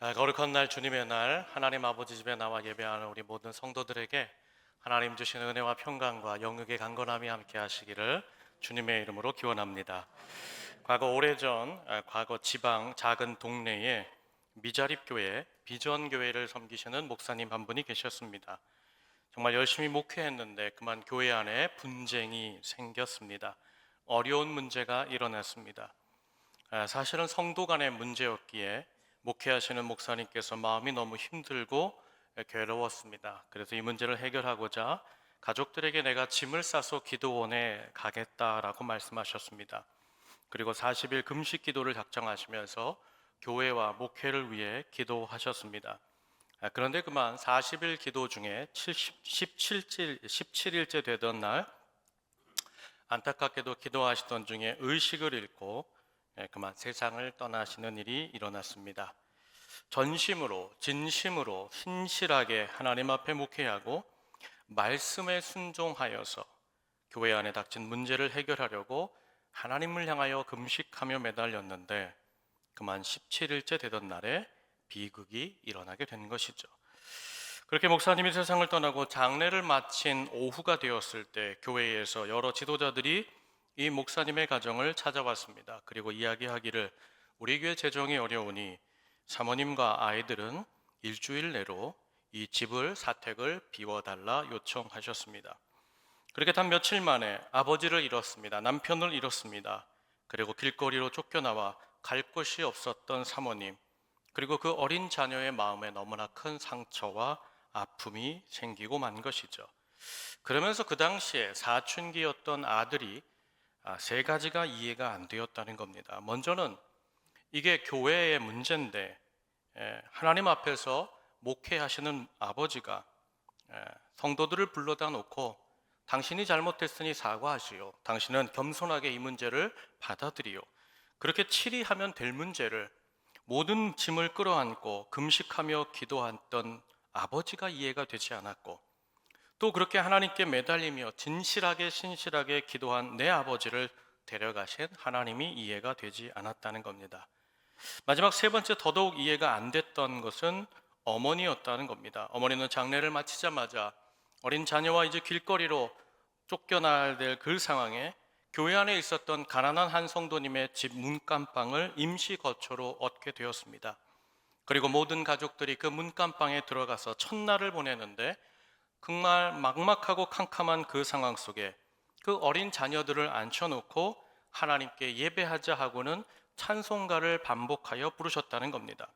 거룩한 날 주님의 날 하나님 아버지 집에 나와 예배하는 우리 모든 성도들에게 하나님 주신 은혜와 평강과 영육의 강건함이 함께 하시기를 주님의 이름으로 기원합니다. 과거 지방 작은 동네에 미자립교회 비전교회를 섬기시는 목사님 한 분이 계셨습니다. 정말 열심히 목회했는데 그만 교회 안에 분쟁이 생겼습니다. 어려운 문제가 일어났습니다. 사실은 성도 간의 문제였기에 목회하시는 목사님께서 마음이 너무 힘들고 괴로웠습니다. 그래서 이 문제를 해결하고자 가족들에게 내가 짐을 싸서 기도원에 가겠다라고 말씀하셨습니다. 그리고 40일 금식 기도를 작정하시면서 교회와 목회를 위해 기도하셨습니다. 그런데 그만 40일 기도 중에 17일째 되던 날 안타깝게도 기도하시던 중에 의식을 잃고 그만 세상을 떠나시는 일이 일어났습니다. 전심으로 진심으로 신실하게 하나님 앞에 목회하고 말씀에 순종하여서 교회 안에 닥친 문제를 해결하려고 하나님을 향하여 금식하며 매달렸는데 그만 17일째 되던 날에 비극이 일어나게 된 것이죠. 그렇게 목사님이 세상을 떠나고 장례를 마친 오후가 되었을 때 교회에서 여러 지도자들이 이 목사님의 가정을 찾아왔습니다. 그리고 이야기하기를 우리 교회 재정이 어려우니 사모님과 아이들은 일주일 내로 이 집을 사택을 비워달라 요청하셨습니다. 그렇게 단 며칠 만에 아버지를 잃었습니다. 남편을 잃었습니다. 그리고 길거리로 쫓겨나와 갈 곳이 없었던 사모님, 그리고 그 어린 자녀의 마음에 너무나 큰 상처와 아픔이 생기고 만 것이죠. 그러면서 그 당시에 사춘기였던 아들이 세 가지가 이해가 안 되었다는 겁니다. 먼저는 이게 교회의 문제인데 하나님 앞에서 목회하시는 아버지가 성도들을 불러다 놓고 당신이 잘못했으니 사과하시오. 당신은 겸손하게 이 문제를 받아들이오. 그렇게 치리하면 될 문제를 모든 짐을 끌어안고 금식하며 기도했던 아버지가 이해가 되지 않았고, 또 그렇게 하나님께 매달리며 진실하게 신실하게 기도한 내 아버지를 데려가신 하나님이 이해가 되지 않았다는 겁니다. 마지막 세 번째, 더더욱 이해가 안 됐던 것은 어머니였다는 겁니다. 어머니는 장례를 마치자마자 어린 자녀와 이제 길거리로 쫓겨나야 될 그 상황에 교회 안에 있었던 가난한 한 성도님의 집 문간방을 임시 거처로 얻게 되었습니다. 그리고 모든 가족들이 그 문간방에 들어가서 첫날을 보내는데 정말 막막하고 캄캄한 그 상황 속에 그 어린 자녀들을 앉혀놓고 하나님께 예배하자 하고는 찬송가를 반복하여 부르셨다는 겁니다.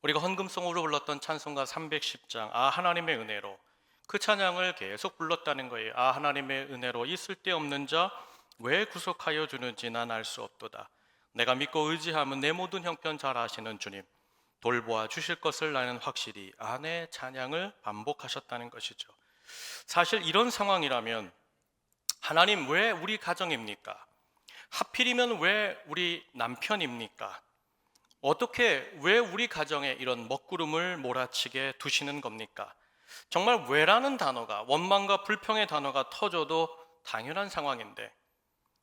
우리가 헌금송으로 불렀던 찬송가 310장 하나님의 은혜로, 그 찬양을 계속 불렀다는 거예요. 하나님의 은혜로 이 쓸데없는 자 왜 구속하여 주는지 난 알 수 없도다. 내가 믿고 의지하면 내 모든 형편 잘 아시는 주님, 돌보아 주실 것을 나는 확실히 내 찬양을 반복하셨다는 것이죠. 사실 이런 상황이라면 하나님 왜 우리 가정입니까? 하필이면 왜 우리 남편입니까? 어떻게 왜 우리 가정에 이런 먹구름을 몰아치게 두시는 겁니까? 정말 왜라는 단어가, 원망과 불평의 단어가 터져도 당연한 상황인데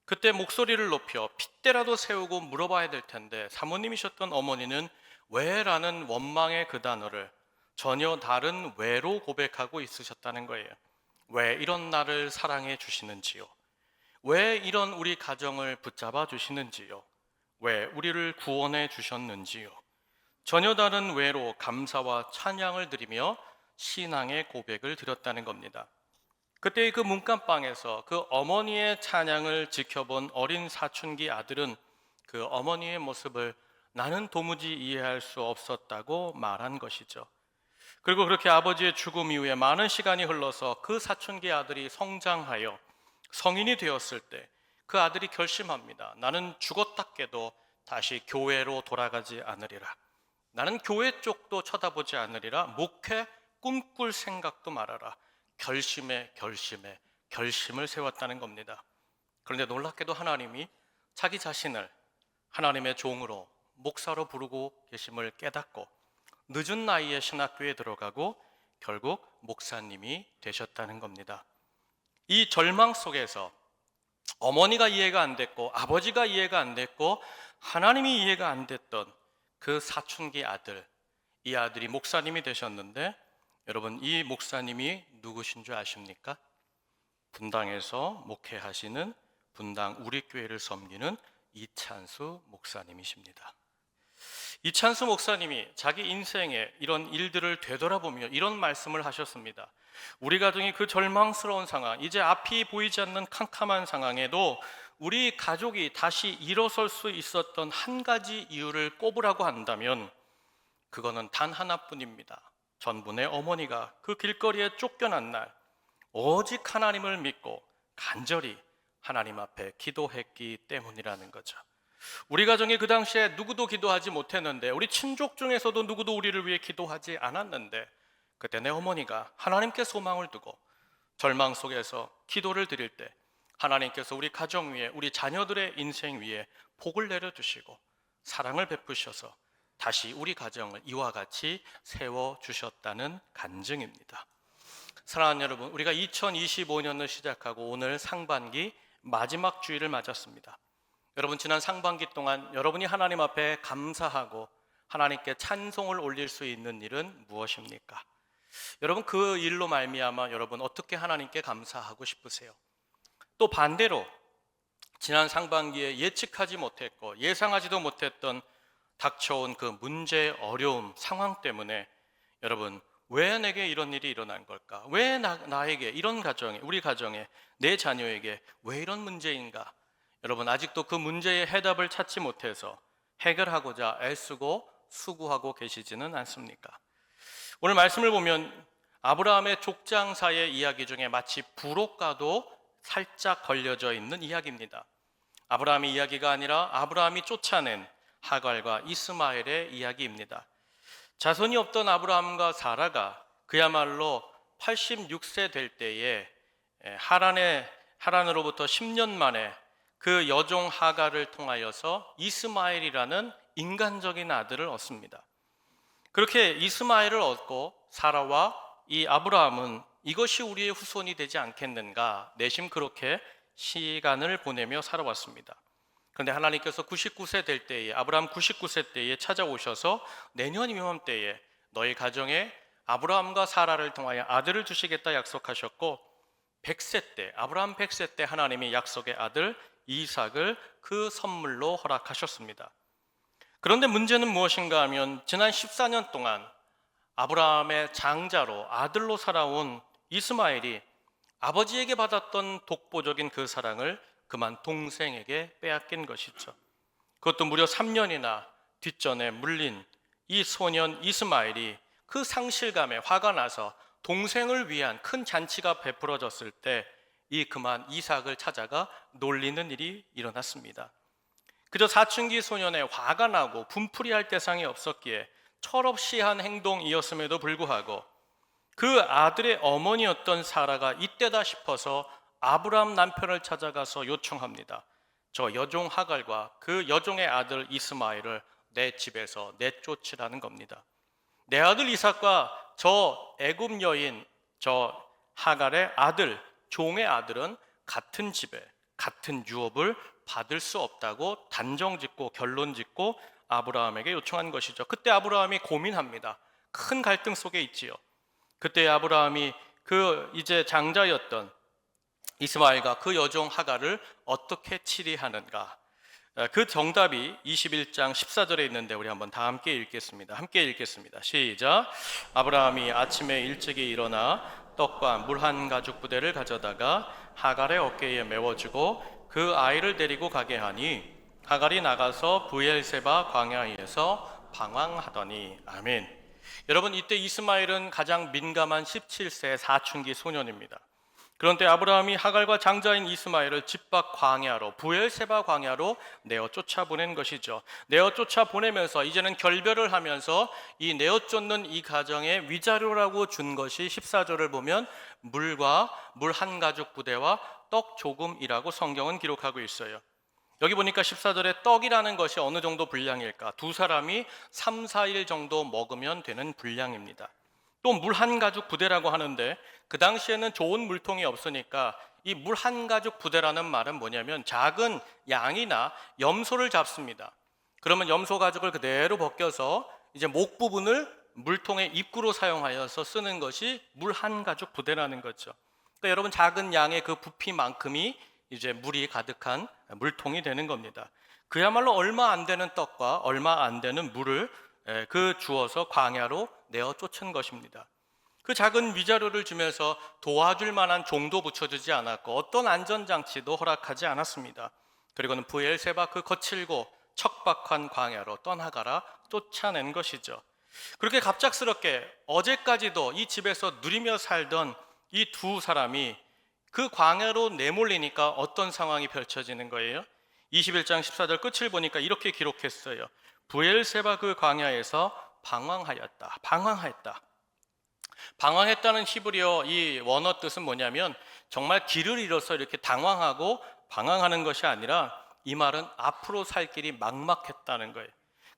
그때 목소리를 높여 핏대라도 세우고 물어봐야 될 텐데 사모님이셨던 어머니는 왜라는 원망의 그 단어를 전혀 다른 왜로 고백하고 있으셨다는 거예요. 왜 이런 나를 사랑해 주시는지요? 왜 이런 우리 가정을 붙잡아 주시는지요? 왜 우리를 구원해 주셨는지요? 전혀 다른 왜로 감사와 찬양을 드리며 신앙의 고백을 드렸다는 겁니다. 그때 그 문간방에서 그 어머니의 찬양을 지켜본 어린 사춘기 아들은 그 어머니의 모습을 나는 도무지 이해할 수 없었다고 말한 것이죠. 그리고 그렇게 아버지의 죽음 이후에 많은 시간이 흘러서 그 사춘기 아들이 성장하여 성인이 되었을 때 그 아들이 결심합니다. 나는 죽었다 깨도 다시 교회로 돌아가지 않으리라. 나는 교회 쪽도 쳐다보지 않으리라. 목회 꿈꿀 생각도 말아라. 결심을 세웠다는 겁니다. 그런데 놀랍게도 하나님이 자기 자신을 하나님의 종으로 목사로 부르고 계심을 깨닫고 늦은 나이에 신학교에 들어가고 결국 목사님이 되셨다는 겁니다. 이 절망 속에서 어머니가 이해가 안 됐고 아버지가 이해가 안 됐고 하나님이 이해가 안 됐던 그 사춘기 아들, 이 아들이 목사님이 되셨는데 여러분 이 목사님이 누구신 줄 아십니까? 분당에서 목회하시는 분당 우리교회를 섬기는 이찬수 목사님이십니다. 이찬수 목사님이 자기 인생에 이런 일들을 되돌아보며 이런 말씀을 하셨습니다. 우리 가정이 그 절망스러운 상황, 이제 앞이 보이지 않는 캄캄한 상황에도 우리 가족이 다시 일어설 수 있었던 한 가지 이유를 꼽으라고 한다면 그거는 단 하나뿐입니다. 전분의 어머니가 그 길거리에 쫓겨난 날 오직 하나님을 믿고 간절히 하나님 앞에 기도했기 때문이라는 거죠. 우리 가정이 그 당시에 누구도 기도하지 못했는데, 우리 친족 중에서도 누구도 우리를 위해 기도하지 않았는데, 그때 내 어머니가 하나님께 소망을 두고 절망 속에서 기도를 드릴 때 하나님께서 우리 가정 위에, 우리 자녀들의 인생 위에 복을 내려주시고 사랑을 베푸셔서 다시 우리 가정을 이와 같이 세워주셨다는 간증입니다. 사랑하는 여러분, 우리가 2025년을 시작하고 오늘 상반기 마지막 주일을 맞았습니다. 여러분, 지난 상반기 동안 여러분이 하나님 앞에 감사하고 하나님께 찬송을 올릴 수 있는 일은 무엇입니까? 여러분, 그 일로 말미암아 여러분 어떻게 하나님께 감사하고 싶으세요? 또 반대로 지난 상반기에 예측하지 못했고 예상하지도 못했던 닥쳐온 그 문제, 어려움, 상황 때문에 여러분 왜 내게 이런 일이 일어난 걸까? 왜 나에게, 이런 가정에, 우리 가정에, 내 자녀에게 왜 이런 문제인가? 여러분 아직도 그 문제의 해답을 찾지 못해서 해결하고자 애쓰고 수고하고 계시지는 않습니까? 오늘 말씀을 보면 아브라함의 족장사의 이야기 중에 마치 부록과도 살짝 걸려져 있는 이야기입니다. 아브라함의 이야기가 아니라 아브라함이 쫓아낸 하갈과 이스마엘의 이야기입니다. 자손이 없던 아브라함과 사라가 그야말로 86세 될 때에 하란으로부터 10년 만에 그 여종 하갈을 통하여서 이스마엘이라는 인간적인 아들을 얻습니다. 그렇게 이스마엘을 얻고 사라와 이 아브라함은 이것이 우리의 후손이 되지 않겠는가 내심 그렇게 시간을 보내며 살아왔습니다. 그런데 하나님께서 99세 될 때에, 아브라함 99세 때에 찾아오셔서 내년 이맘때에 너희 가정에 아브라함과 사라를 통하여 아들을 주시겠다 약속하셨고, 100세 때, 아브라함 100세 때 하나님이 약속의 아들 이삭을 그 선물로 허락하셨습니다. 그런데 문제는 무엇인가 하면 지난 14년 동안 아브라함의 장자로 아들로 살아온 이스마엘이 아버지에게 받았던 독보적인 그 사랑을 그만 동생에게 빼앗긴 것이죠. 그것도 무려 3년이나 뒷전에 물린 이 소년 이스마엘이 그 상실감에 화가 나서 동생을 위한 큰 잔치가 베풀어졌을 때 이 그만 이삭을 찾아가 놀리는 일이 일어났습니다. 그저 사춘기 소년의 화가 나고 분풀이할 대상이 없었기에 철없이 한 행동이었음에도 불구하고 그 아들의 어머니였던 사라가 이때다 싶어서 아브라함 남편을 찾아가서 요청합니다. 저 여종 하갈과 그 여종의 아들 이스마엘을 내 집에서 내쫓으라는 겁니다. 내 아들 이삭과 저 애굽 여인 저 하갈의 아들, 종의 아들은 같은 집에 같은 유업을 받을 수 없다고 단정짓고 결론짓고 아브라함에게 요청한 것이죠. 그때 아브라함이 고민합니다. 큰 갈등 속에 있지요. 그때 아브라함이 그 이제 장자였던 이스마엘과 그 여종 하갈을 어떻게 치리하는가? 그 정답이 21장 14절에 있는데 우리 한번 다 함께 읽겠습니다. 함께 읽겠습니다. 시작. 아브라함이 아침에 일찍이 일어나 떡과 물 한 가죽 부대를 가져다가 하갈의 어깨에 메워주고 그 아이를 데리고 가게 하니 하갈이 나가서 브엘세바 광야에서 방황하더니. 아멘. 여러분, 이때 이스마엘은 가장 민감한 17세 사춘기 소년입니다. 그런데 아브라함이 하갈과 장자인 이스마엘을 집 밖 광야로, 브엘세바 광야로 내어 쫓아보낸 것이죠. 내어 쫓아보내면서 이제는 결별을 하면서 이 내어 쫓는 이 가정에 위자료라고 준 것이 14절을 보면 물과 물 한 가죽 부대와 떡 조금이라고 성경은 기록하고 있어요. 여기 보니까 14절에 떡이라는 것이 어느 정도 분량일까? 두 사람이 3, 4일 정도 먹으면 되는 분량입니다. 또 물 한 가죽 부대라고 하는데 그 당시에는 좋은 물통이 없으니까 이 물 한 가죽 부대라는 말은 뭐냐면 작은 양이나 염소를 잡습니다. 그러면 염소 가죽을 그대로 벗겨서 이제 목 부분을 물통의 입구로 사용하여서 쓰는 것이 물 한 가죽 부대라는 거죠. 그러니까 여러분 작은 양의 그 부피만큼이 이제 물이 가득한 물통이 되는 겁니다. 그야말로 얼마 안 되는 떡과 얼마 안 되는 물을 그 주어서 광야로 내어 쫓은 것입니다. 그 작은 위자료를 주면서 도와줄 만한 종도 붙여주지 않았고 어떤 안전장치도 허락하지 않았습니다. 그리고는 브엘세바 그 거칠고 척박한 광야로 떠나가라 쫓아낸 것이죠. 그렇게 갑작스럽게 어제까지도 이 집에서 누리며 살던 이 두 사람이 그 광야로 내몰리니까 어떤 상황이 펼쳐지는 거예요? 21장 14절 끝을 보니까 이렇게 기록했어요. 브엘세바 그 광야에서 방황하였다. 방황했다는 히브리어 이 원어 뜻은 뭐냐면 정말 길을 잃어서 이렇게 당황하고 방황하는 것이 아니라 이 말은 앞으로 살 길이 막막했다는 거예요.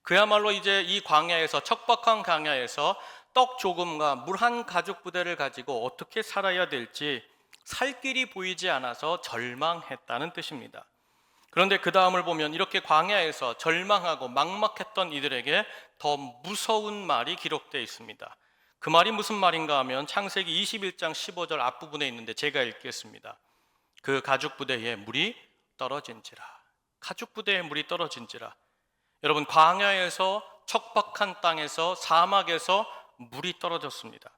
그야말로 이제 이 광야에서 척박한 광야에서 떡 조금과 물 한 가죽 부대를 가지고 어떻게 살아야 될지 살 길이 보이지 않아서 절망했다는 뜻입니다. 그런데 그 다음을 보면 이렇게 광야에서 절망하고 막막했던 이들에게 더 무서운 말이 기록되어 있습니다. 그 말이 무슨 말인가 하면 창세기 21장 15절 앞부분에 있는데 제가 읽겠습니다. 그 가죽 부대에 물이 떨어진지라. 가죽 부대에 물이 떨어진지라. 여러분 광야에서 척박한 땅에서 사막에서 물이 떨어졌습니다.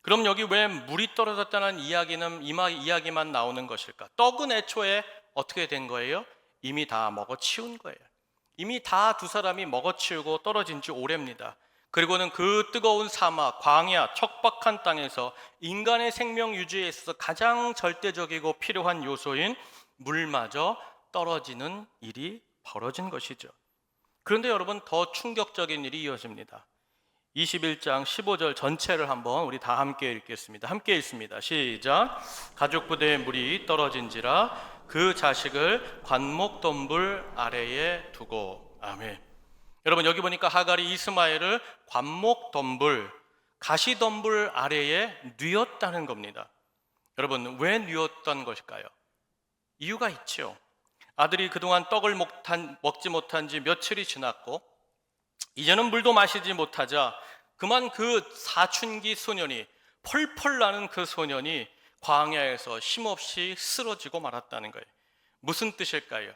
그럼 여기 왜 물이 떨어졌다는 이야기는 이야기만 나오는 것일까? 떡은 애초에 어떻게 된 거예요? 이미 다 먹어치운 거예요. 이미 다 두 사람이 먹어치우고 떨어진 지 오래입니다. 그리고는 그 뜨거운 사막, 광야, 척박한 땅에서 인간의 생명 유지에 있어서 가장 절대적이고 필요한 요소인 물마저 떨어지는 일이 벌어진 것이죠. 그런데 여러분 더 충격적인 일이 이어집니다. 21장 15절 전체를 한번 우리 다 함께 읽겠습니다. 함께 읽습니다. 시작. 가죽 부대에 물이 떨어진지라 그 자식을 관목덤불 아래에 두고. 아멘. 여러분 여기 보니까 하갈이 이스마엘을 관목덤불, 가시덤불 아래에 뉘었다는 겁니다. 여러분 왜 뉘었던 것일까요? 이유가 있죠. 아들이 그동안 떡을 먹지 못한 지 며칠이 지났고 이제는 물도 마시지 못하자 그만 그 사춘기 소년이 펄펄 나는 그 소년이 광야에서 힘없이 쓰러지고 말았다는 거예요. 무슨 뜻일까요?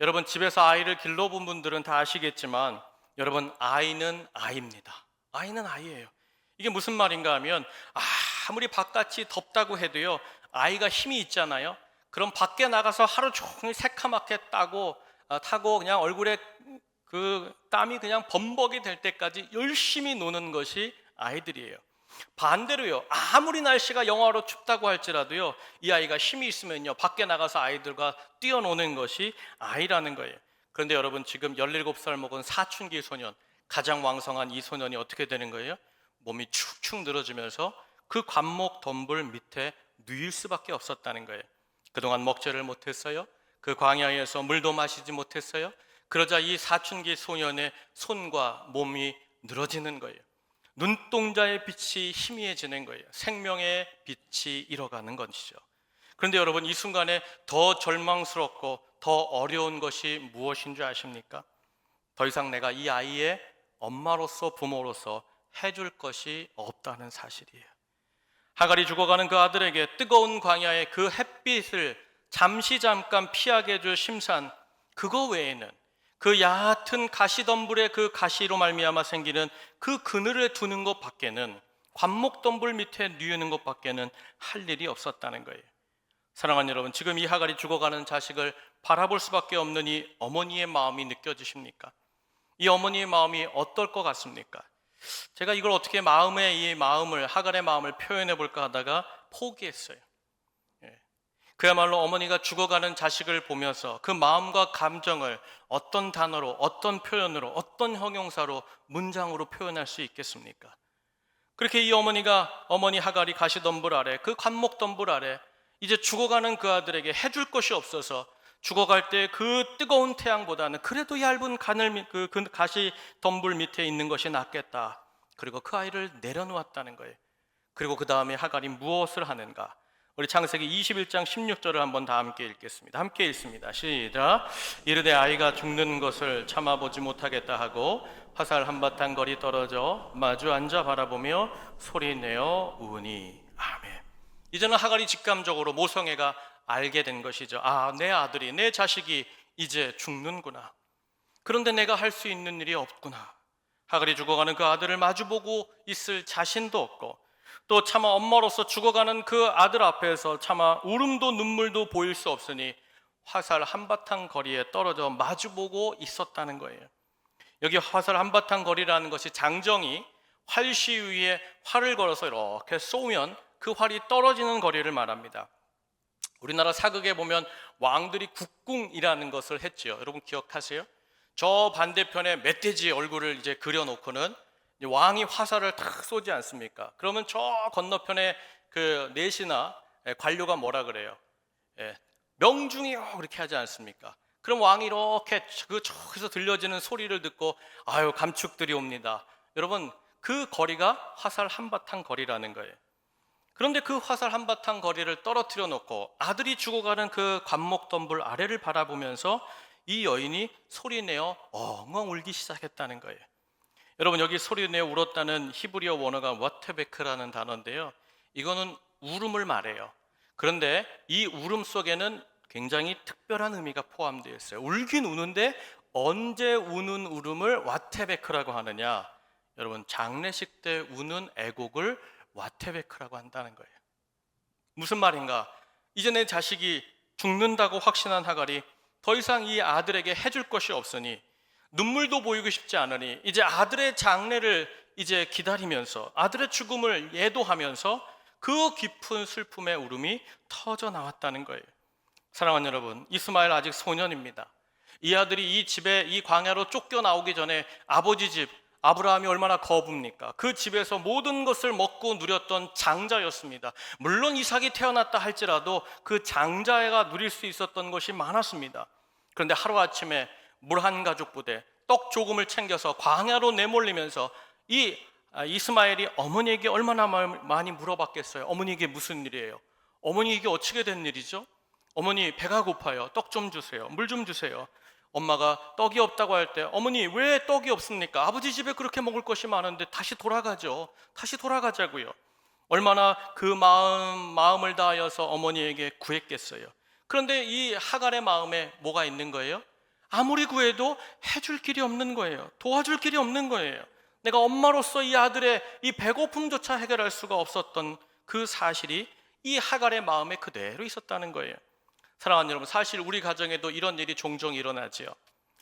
여러분 집에서 아이를 길러본 분들은 다 아시겠지만 여러분 아이는 아이입니다. 아이는 아이예요. 이게 무슨 말인가 하면 아무리 바깥이 덥다고 해도요 아이가 힘이 있잖아요. 그럼 밖에 나가서 하루 종일 새카맣게 타고 그냥 얼굴에 그 땀이 그냥 범벅이 될 때까지 열심히 노는 것이 아이들이에요. 반대로요 아무리 날씨가 영하로 춥다고 할지라도요 이 아이가 힘이 있으면요 밖에 나가서 아이들과 뛰어노는 것이 아이라는 거예요. 그런데 여러분 지금 17살 먹은 사춘기 소년, 가장 왕성한 이 소년이 어떻게 되는 거예요? 몸이 축축 늘어지면서 그 관목 덤불 밑에 누일 수밖에 없었다는 거예요. 그동안 먹지를 못했어요. 그 광야에서 물도 마시지 못했어요. 그러자 이 사춘기 소년의 손과 몸이 늘어지는 거예요. 눈동자의 빛이 희미해지는 거예요. 생명의 빛이 잃어가는 것이죠. 그런데 여러분 이 순간에 더 절망스럽고 더 어려운 것이 무엇인 줄 아십니까? 더 이상 내가 이 아이의 엄마로서 부모로서 해줄 것이 없다는 사실이에요. 하갈이 죽어가는 그 아들에게 뜨거운 광야의 그 햇빛을 잠깐 피하게 해줄 심산, 그거 외에는 그 얕은 가시덤불의 그 가시로 말미암아 생기는 그 그늘에 두는 것 밖에는, 관목덤불 밑에 뉘우는 것 밖에는 할 일이 없었다는 거예요. 사랑하는 여러분, 지금 이 하갈이 죽어가는 자식을 바라볼 수밖에 없는 이 어머니의 마음이 느껴지십니까? 이 어머니의 마음이 어떨 것 같습니까? 제가 이걸 어떻게 하갈의 마음을 표현해 볼까 하다가 포기했어요. 그야말로 어머니가 죽어가는 자식을 보면서 그 마음과 감정을 어떤 단어로, 어떤 표현으로, 어떤 형용사로, 문장으로 표현할 수 있겠습니까? 그렇게 이 어머니 하갈이 가시덤불 아래, 그 관목덤불 아래 이제 죽어가는 그 아들에게 해줄 것이 없어서 죽어갈 때 그 뜨거운 태양보다는 그래도 얇은 그 가시덤불 밑에 있는 것이 낫겠다. 그리고 그 아이를 내려놓았다는 거예요. 그리고 그 다음에 하갈이 무엇을 하는가? 우리 창세기 21장 16절을 한번 다 함께 읽겠습니다. 함께 읽습니다. 시작. 이르되 아이가 죽는 것을 참아보지 못하겠다 하고 화살 한바탕 거리 떨어져 마주 앉아 바라보며 소리내어 우니. 아멘. 이제는 하갈이 직감적으로 모성애가 알게 된 것이죠. 아, 내 아들이, 내 자식이 이제 죽는구나. 그런데 내가 할 수 있는 일이 없구나. 하갈이 죽어가는 그 아들을 마주보고 있을 자신도 없고, 또 차마 엄마로서 죽어가는 그 아들 앞에서 차마 울음도 눈물도 보일 수 없으니 화살 한바탕 거리에 떨어져 마주보고 있었다는 거예요. 여기 화살 한바탕 거리라는 것이 장정이 활시 위에 활을 걸어서 이렇게 쏘면 그 활이 떨어지는 거리를 말합니다. 우리나라 사극에 보면 왕들이 국궁이라는 것을 했죠. 여러분 기억하세요? 저 반대편에 멧돼지 얼굴을 이제 그려놓고는 왕이 화살을 탁 쏘지 않습니까? 그러면 저 건너편에 그 내시나 관료가 뭐라 그래요? 명중이요, 그렇게 하지 않습니까? 그럼 왕이 이렇게 그 저기서 들려지는 소리를 듣고 아유, 감축들이 옵니다. 여러분, 그 거리가 화살 한바탕 거리라는 거예요. 그런데 그 화살 한바탕 거리를 떨어뜨려 놓고 아들이 죽어가는 그 관목덤불 아래를 바라보면서 이 여인이 소리내어 엉엉 울기 시작했다는 거예요. 여러분, 여기 소리내어 울었다는 히브리어 원어가 와테베크라는 단어인데요, 이거는 울음을 말해요. 그런데 이 울음 속에는 굉장히 특별한 의미가 포함되어 있어요. 울긴 우는데 언제 우는 울음을 와테베크라고 하느냐? 여러분, 장례식 때 우는 애곡을 와테베크라고 한다는 거예요. 무슨 말인가? 이제 내 자식이 죽는다고 확신한 하갈이 더 이상 이 아들에게 해줄 것이 없으니, 눈물도 보이고 싶지 않으니 이제 아들의 장례를 이제 기다리면서 아들의 죽음을 예도하면서 그 깊은 슬픔의 울음이 터져 나왔다는 거예요. 사랑하는 여러분, 이스마엘 아직 소년입니다. 이 아들이 이 집에, 이 광야로 쫓겨나오기 전에 아버지 집 아브라함이 얼마나 거부입니까? 그 집에서 모든 것을 먹고 누렸던 장자였습니다. 물론 이삭이 태어났다 할지라도 그 장자가 누릴 수 있었던 것이 많았습니다. 그런데 하루아침에 물 한 가죽 부대, 떡 조금을 챙겨서 광야로 내몰리면서 이 이스마엘이 어머니에게 얼마나 많이 물어봤겠어요. 어머니, 이게 무슨 일이에요? 어머니, 이게 어떻게 된 일이죠? 어머니, 배가 고파요. 떡 좀 주세요. 물 좀 주세요. 엄마가 떡이 없다고 할 때, 어머니, 왜 떡이 없습니까? 아버지 집에 그렇게 먹을 것이 많은데 다시 돌아가죠. 다시 돌아가자고요. 얼마나 그 마음을 다하여서 어머니에게 구했겠어요. 그런데 이 하갈의 마음에 뭐가 있는 거예요? 아무리 구해도 해줄 길이 없는 거예요. 도와줄 길이 없는 거예요. 내가 엄마로서 이 아들의 이 배고픔조차 해결할 수가 없었던 그 사실이 이 하갈의 마음에 그대로 있었다는 거예요. 사랑하는 여러분, 사실 우리 가정에도 이런 일이 종종 일어나지요.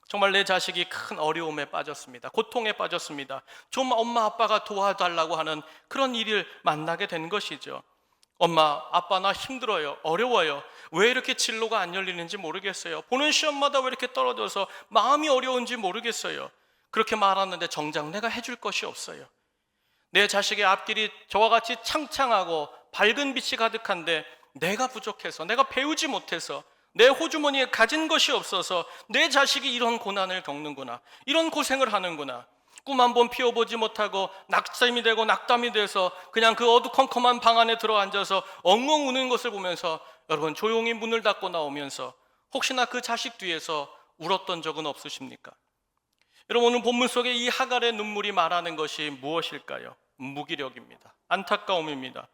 정말 내 자식이 큰 어려움에 빠졌습니다. 고통에 빠졌습니다. 좀 엄마 아빠가 도와달라고 하는 그런 일을 만나게 된 것이죠. 엄마 아빠, 나 힘들어요, 어려워요. 왜 이렇게 진로가 안 열리는지 모르겠어요. 보는 시험마다 왜 이렇게 떨어져서 마음이 어려운지 모르겠어요. 그렇게 말하는데 정작 내가 해줄 것이 없어요. 내 자식의 앞길이 저와 같이 창창하고 밝은 빛이 가득한데 내가 부족해서, 내가 배우지 못해서, 내 호주머니에 가진 것이 없어서 내 자식이 이런 고난을 겪는구나, 이런 고생을 하는구나. 꿈 한 번 피워보지 못하고 낙담이 되고 낙담이 돼서 그냥 그 어두컴컴한 방 안에 들어앉아서 엉엉 우는 것을 보면서 여러분, 조용히 문을 닫고 나오면서 혹시나 그 자식 뒤에서 울었던 적은 없으십니까? 여러분, 오늘 본문 속에 이 하갈의 눈물이 말하는 것이 무엇일까요? 무기력입니다. 안타까움입니다.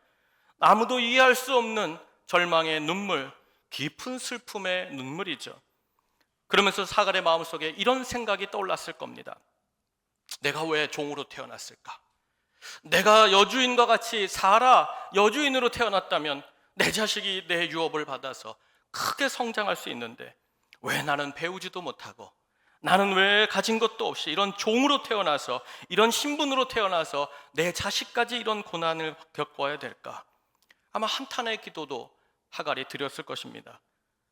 아무도 이해할 수 없는 절망의 눈물, 깊은 슬픔의 눈물이죠. 그러면서 하갈의 마음속에 이런 생각이 떠올랐을 겁니다. 내가 왜 종으로 태어났을까? 내가 여주인과 같이 사라 여주인으로 태어났다면 내 자식이 내 유업을 받아서 크게 성장할 수 있는데 왜 나는 배우지도 못하고, 나는 왜 가진 것도 없이 이런 종으로 태어나서, 이런 신분으로 태어나서 내 자식까지 이런 고난을 겪어야 될까? 아마 한탄의 기도도 하갈이 드렸을 것입니다.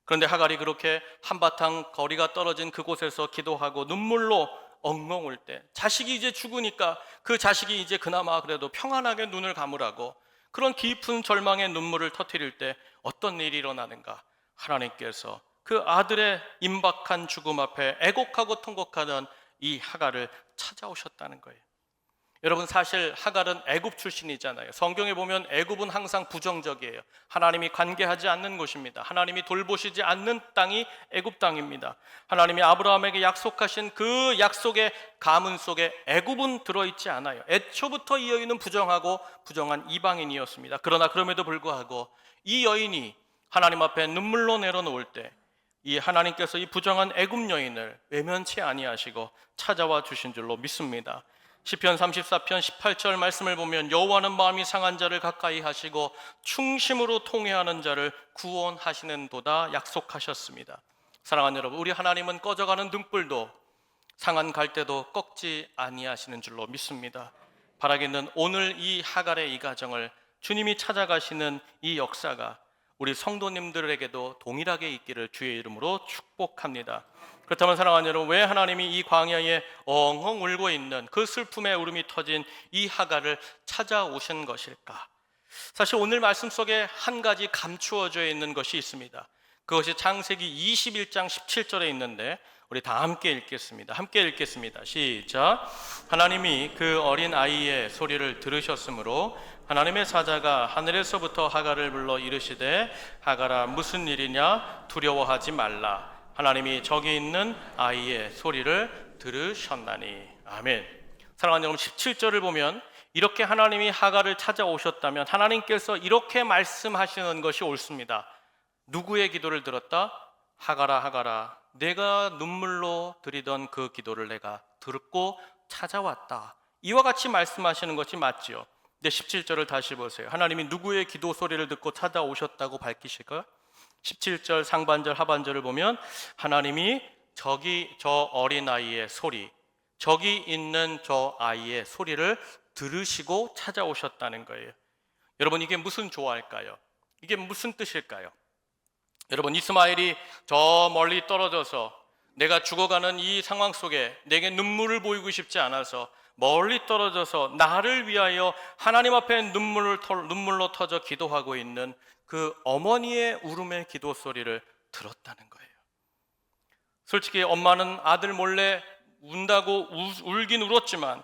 그런데 하갈이 그렇게 한바탕 거리가 떨어진 그곳에서 기도하고 눈물로 엉엉 울 때, 자식이 이제 죽으니까 그 자식이 이제 그나마 그래도 평안하게 눈을 감으라고 그런 깊은 절망의 눈물을 터뜨릴 때 어떤 일이 일어나는가? 하나님께서 그 아들의 임박한 죽음 앞에 애곡하고 통곡하던 이 하갈을 찾아오셨다는 거예요. 여러분, 사실 하갈은 애굽 출신이잖아요. 성경에 보면 애굽은 항상 부정적이에요. 하나님이 관계하지 않는 곳입니다. 하나님이 돌보시지 않는 땅이 애굽 땅입니다. 하나님이 아브라함에게 약속하신 그 약속의 가문 속에 애굽은 들어있지 않아요. 애초부터 이 여인은 부정하고 부정한 이방인이었습니다. 그러나 그럼에도 불구하고 이 여인이 하나님 앞에 눈물로 내려놓을 때 이 하나님께서 이 부정한 애굽 여인을 외면치 아니하시고 찾아와 주신 줄로 믿습니다. 시편 34편 18절 말씀을 보면 여호와는 마음이 상한 자를 가까이 하시고 충심으로 통회하는 자를 구원하시는도다 약속하셨습니다. 사랑하는 여러분, 우리 하나님은 꺼져가는 등불도 상한 갈대도 꺾지 아니하시는 줄로 믿습니다. 바라기는 오늘 이 하갈의 이 가정을 주님이 찾아가시는 이 역사가 우리 성도님들에게도 동일하게 있기를 주의 이름으로 축복합니다. 그렇다면 사랑하는 여러분, 왜 하나님이 이 광야에 엉엉 울고 있는 그 슬픔의 울음이 터진 이 하갈을 찾아오신 것일까? 사실 오늘 말씀 속에 한 가지 감추어져 있는 것이 있습니다. 그것이 창세기 21장 17절에 있는데 우리 다 함께 읽겠습니다. 함께 읽겠습니다. 시작. 하나님이 그 어린 아이의 소리를 들으셨으므로 하나님의 사자가 하늘에서부터 하갈을 불러 이르시되 하갈아 무슨 일이냐 두려워하지 말라. 하나님이 저기 있는 아이의 소리를 들으셨나니. 아멘. 사랑하는 여러분, 17절을 보면 이렇게 하나님이 하갈을 찾아오셨다면 하나님께서 이렇게 말씀하시는 것이 옳습니다. 누구의 기도를 들었다? 하갈아 하갈아 내가 눈물로 드리던 그 기도를 내가 듣고 찾아왔다. 이와 같이 말씀하시는 것이 맞지요. 근데 17절을 다시 보세요. 하나님이 누구의 기도 소리를 듣고 찾아오셨다고 밝히실까요? 17절 상반절 하반절을 보면 하나님이 저기 저 어린아이의 소리, 저기 있는 저 아이의 소리를 들으시고 찾아오셨다는 거예요. 여러분, 이게 무슨 조화일까요? 이게 무슨 뜻일까요? 여러분, 이스마엘이 저 멀리 떨어져서 내가 죽어가는 이 상황 속에 내게 눈물을 보이고 싶지 않아서 멀리 떨어져서 나를 위하여 하나님 앞에 눈물로 터져 기도하고 있는 그 어머니의 울음의 기도 소리를 들었다는 거예요. 솔직히 엄마는 아들 몰래 운다고 울긴 울었지만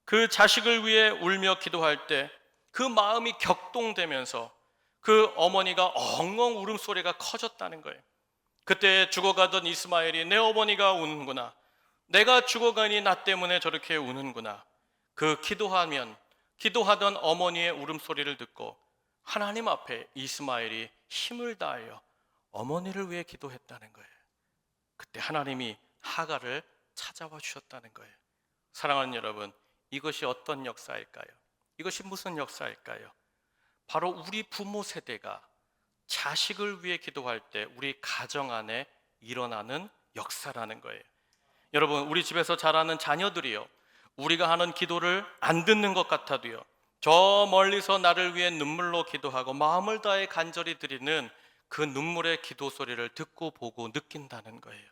그 자식을 위해 울며 기도할 때 그 마음이 격동되면서 그 어머니가 엉엉 울음소리가 커졌다는 거예요. 그때 죽어가던 이스마엘이 내 어머니가 우는구나, 내가 죽어가니 나 때문에 저렇게 우는구나, 그 기도하던 어머니의 울음소리를 듣고 하나님 앞에 이스마엘이 힘을 다하여 어머니를 위해 기도했다는 거예요. 그때 하나님이 하갈을 찾아와 주셨다는 거예요. 사랑하는 여러분, 이것이 어떤 역사일까요? 이것이 무슨 역사일까요? 바로 우리 부모 세대가 자식을 위해 기도할 때 우리 가정 안에 일어나는 역사라는 거예요. 여러분, 우리 집에서 자라는 자녀들이요, 우리가 하는 기도를 안 듣는 것 같아도요, 저 멀리서 나를 위해 눈물로 기도하고 마음을 다해 간절히 드리는 그 눈물의 기도 소리를 듣고 보고 느낀다는 거예요.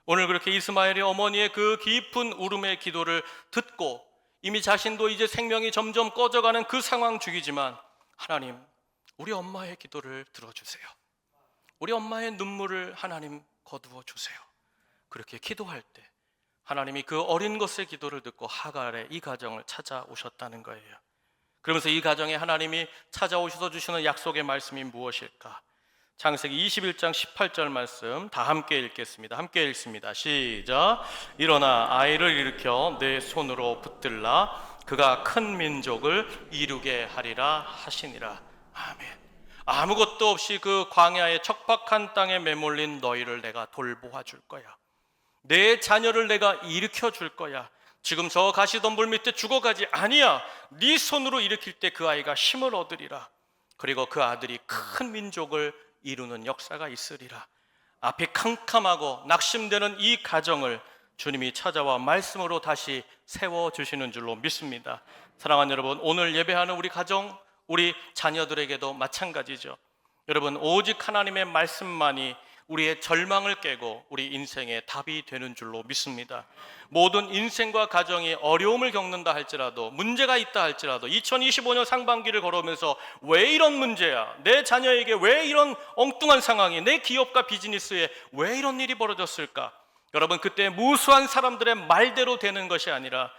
오늘 그렇게 이스마엘이 어머니의 그 깊은 울음의 기도를 듣고 이미 자신도 이제 생명이 점점 꺼져가는 그 상황 중이지만 하나님, 우리 엄마의 기도를 들어주세요. 우리 엄마의 눈물을 하나님 거두어 주세요. 그렇게 기도할 때 하나님이 그 어린 것의 기도를 듣고 하갈의 이 가정을 찾아오셨다는 거예요. 그러면서 이 가정에 하나님이 찾아오셔서 주시는 약속의 말씀이 무엇일까? 창세기 21장 18절 말씀 다 함께 읽겠습니다. 함께 읽습니다. 시작. 일어나 아이를 일으켜 내 손으로 붙들라. 그가 큰 민족을 이루게 하리라 하시니라. 아멘. 아무것도 없이 그 광야의 척박한 땅에 매몰린 너희를 내가 돌보아 줄 거야. 내 자녀를 내가 일으켜 줄 거야. 지금 저 가시덤불 밑에 죽어가지 아니야. 네 손으로 일으킬 때 그 아이가 힘을 얻으리라. 그리고 그 아들이 큰 민족을 이루는 역사가 있으리라. 앞이 캄캄하고 낙심되는 이 가정을 주님이 찾아와 말씀으로 다시 세워주시는 줄로 믿습니다. 사랑하는 여러분, 오늘 예배하는 우리 가정, 우리 자녀들에게도 마찬가지죠. 여러분, 오직 하나님의 말씀만이 우리의 절망을 깨고 우리 인생의 답이 되는 줄로 믿습니다. 모든 인생과 가정이 어려움을 겪는다 할지라도, 문제가 있다 할지라도 2025년 상반기를 걸어오면서 왜 이런 문제야? 내 자녀에게 왜 이런 엉뚱한 상황이, 내 기업과 비즈니스에 왜 이런 일이 벌어졌을까? 여러분, 그때 무수한 사람들의 말대로 되는 것이 아니라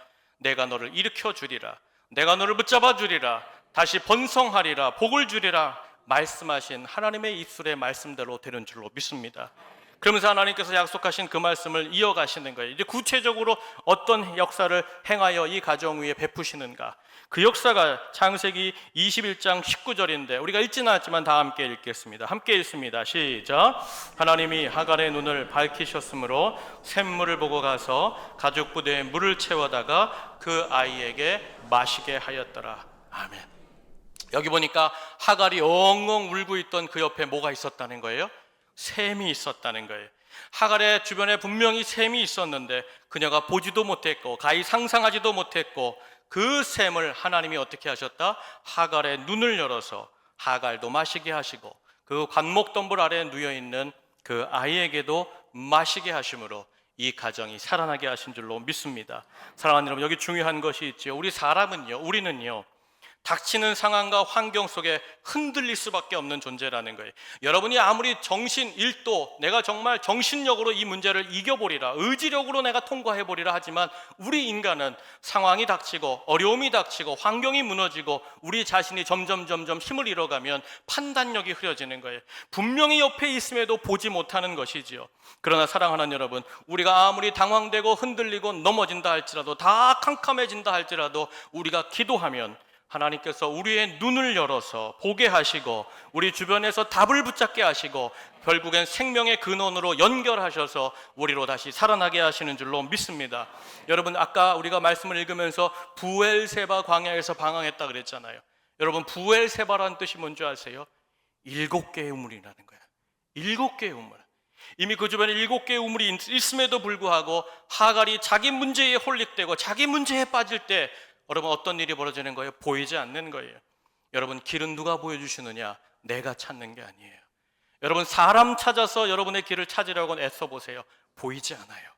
내가 너를 일으켜 주리라, 내가 너를 붙잡아 주리라, 다시 번성하리라, 복을 주리라 말씀하신 하나님의 입술의 말씀대로 되는 줄로 믿습니다. 그러면서 하나님께서 약속하신 그 말씀을 이어가시는 거예요. 이제 구체적으로 어떤 역사를 행하여 이 가정 위에 베푸시는가, 그 역사가 창세기 21장 19절인데 우리가 읽지는 않았지만 다 함께 읽겠습니다. 함께 읽습니다. 시작. 하나님이 하갈의 눈을 밝히셨으므로 샘물을 보고 가서 가죽 부대에 물을 채워다가 그 아이에게 마시게 하였더라. 아멘. 여기 보니까 하갈이 엉엉 울고 있던 그 옆에 뭐가 있었다는 거예요? 샘이 있었다는 거예요. 하갈의 주변에 분명히 샘이 있었는데 그녀가 보지도 못했고 가히 상상하지도 못했고, 그 샘을 하나님이 어떻게 하셨다? 하갈의 눈을 열어서 하갈도 마시게 하시고 그 관목덤불 아래에 누워있는 그 아이에게도 마시게 하심으로 이 가정이 살아나게 하신 줄로 믿습니다. 사랑하는 여러분, 여기 중요한 것이 있죠. 우리 사람은요, 우리는요, 닥치는 상황과 환경 속에 흔들릴 수밖에 없는 존재라는 거예요. 여러분이 아무리 정신 1도 내가 정말 정신력으로 이 문제를 이겨보리라, 의지력으로 내가 통과해보리라 하지만 우리 인간은 상황이 닥치고 어려움이 닥치고 환경이 무너지고 우리 자신이 점점 힘을 잃어가면 판단력이 흐려지는 거예요. 분명히 옆에 있음에도 보지 못하는 것이지요. 그러나 사랑하는 여러분, 우리가 아무리 당황되고 흔들리고 넘어진다 할지라도, 다 캄캄해진다 할지라도 우리가 기도하면 하나님께서 우리의 눈을 열어서 보게 하시고 우리 주변에서 답을 붙잡게 하시고 결국엔 생명의 근원으로 연결하셔서 우리로 다시 살아나게 하시는 줄로 믿습니다. 여러분, 아까 우리가 말씀을 읽으면서 부엘세바 광야에서 방황했다 그랬잖아요. 여러분, 부엘세바라는 뜻이 뭔지 아세요? 7개의 우물이라는 거예요. 7개의 우물. 이미 그 주변에 7개의 우물이 있음에도 불구하고 하갈이 자기 문제에 홀릭되고 자기 문제에 빠질 때 여러분, 어떤 일이 벌어지는 거예요? 보이지 않는 거예요. 여러분, 길은 누가 보여주시느냐? 내가 찾는 게 아니에요. 여러분, 사람 찾아서 여러분의 길을 찾으려고 애써 보세요. 보이지 않아요.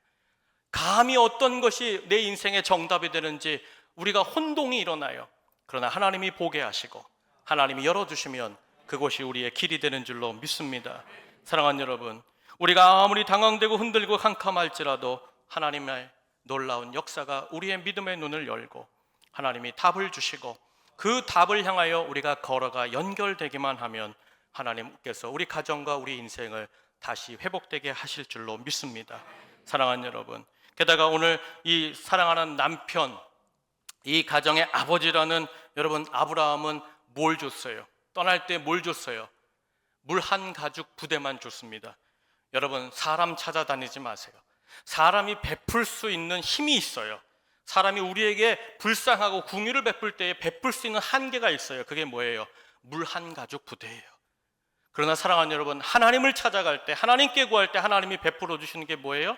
감히 어떤 것이 내 인생의 정답이 되는지 우리가 혼동이 일어나요. 그러나 하나님이 보게 하시고 하나님이 열어주시면 그것이 우리의 길이 되는 줄로 믿습니다. 사랑하는 여러분, 우리가 아무리 당황되고 흔들고 캄캄할지라도 하나님의 놀라운 역사가 우리의 믿음의 눈을 열고 하나님이 답을 주시고 그 답을 향하여 우리가 걸어가 연결되기만 하면 하나님께서 우리 가정과 우리 인생을 다시 회복되게 하실 줄로 믿습니다. 사랑하는 여러분, 게다가 오늘 이 사랑하는 남편, 이 가정의 아버지라는 여러분 아브라함은 뭘 줬어요? 떠날 때 뭘 줬어요? 물 한 가죽 부대만 줬습니다. 여러분, 사람 찾아다니지 마세요. 사람이 베풀 수 있는 힘이 있어요. 사람이 우리에게 불쌍하고 궁유를 베풀 때에 베풀 수 있는 한계가 있어요. 그게 뭐예요? 물 한 가죽 부대예요. 그러나 사랑하는 여러분, 하나님을 찾아갈 때, 하나님께 구할 때 하나님이 베풀어 주시는 게 뭐예요?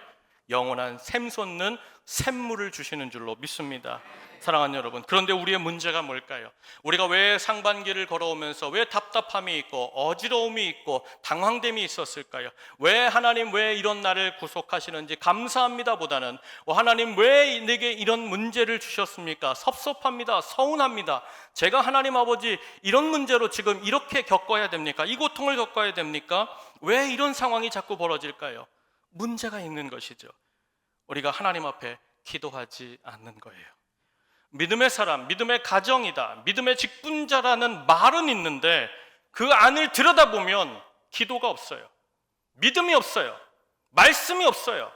영원한 샘솟는 샘물을 주시는 줄로 믿습니다. 사랑하는 여러분, 그런데 우리의 문제가 뭘까요? 우리가 왜 상반기를 걸어오면서 왜 답답함이 있고 어지러움이 있고 당황됨이 있었을까요? 왜 하나님 왜 이런 나를 구속하시는지 감사합니다 보다는 하나님 왜 내게 이런 문제를 주셨습니까? 섭섭합니다, 서운합니다. 제가 하나님 아버지 이런 문제로 지금 이렇게 겪어야 됩니까? 이 고통을 겪어야 됩니까? 왜 이런 상황이 자꾸 벌어질까요? 문제가 있는 것이죠. 우리가 하나님 앞에 기도하지 않는 거예요. 믿음의 사람, 믿음의 가정이다, 믿음의 직분자라는 말은 있는데 그 안을 들여다보면 기도가 없어요. 믿음이 없어요. 말씀이 없어요.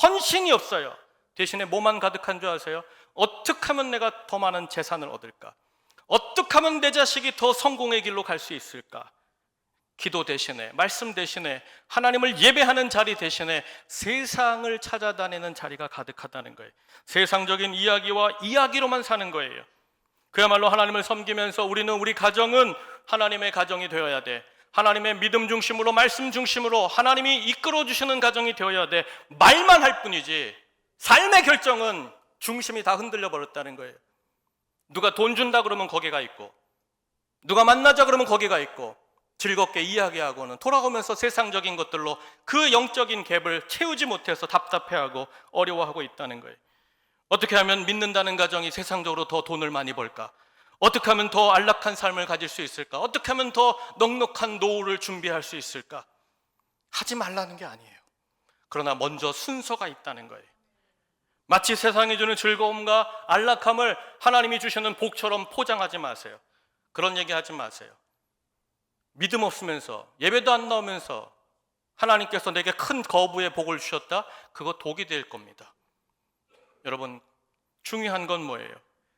헌신이 없어요. 대신에 뭐만 가득한 줄 아세요? 어떻게 하면 내가 더 많은 재산을 얻을까? 어떻게 하면 내 자식이 더 성공의 길로 갈 수 있을까? 기도 대신에, 말씀 대신에, 하나님을 예배하는 자리 대신에 세상을 찾아다니는 자리가 가득하다는 거예요. 세상적인 이야기와 이야기로만 사는 거예요. 그야말로 하나님을 섬기면서 우리는 우리 가정은 하나님의 가정이 되어야 돼. 하나님의 믿음 중심으로, 말씀 중심으로 하나님이 이끌어 주시는 가정이 되어야 돼. 말만 할 뿐이지 삶의 결정은 중심이 다 흔들려 버렸다는 거예요. 누가 돈 준다 그러면 거기가 있고, 누가 만나자 그러면 거기가 있고, 즐겁게 이야기하고는 돌아오면서 세상적인 것들로 그 영적인 갭을 채우지 못해서 답답해하고 어려워하고 있다는 거예요. 어떻게 하면 믿는다는 가정이 세상적으로 더 돈을 많이 벌까? 어떻게 하면 더 안락한 삶을 가질 수 있을까? 어떻게 하면 더 넉넉한 노후를 준비할 수 있을까? 하지 말라는 게 아니에요. 그러나 먼저 순서가 있다는 거예요. 마치 세상이 주는 즐거움과 안락함을 하나님이 주시는 복처럼 포장하지 마세요. 그런 얘기 하지 마세요. 믿음 없으면서 예배도 안 나오면서 하나님께서 내게 큰 거부의 복을 주셨다? 그거 독이 될 겁니다. 여러분, 중요한 건 뭐예요?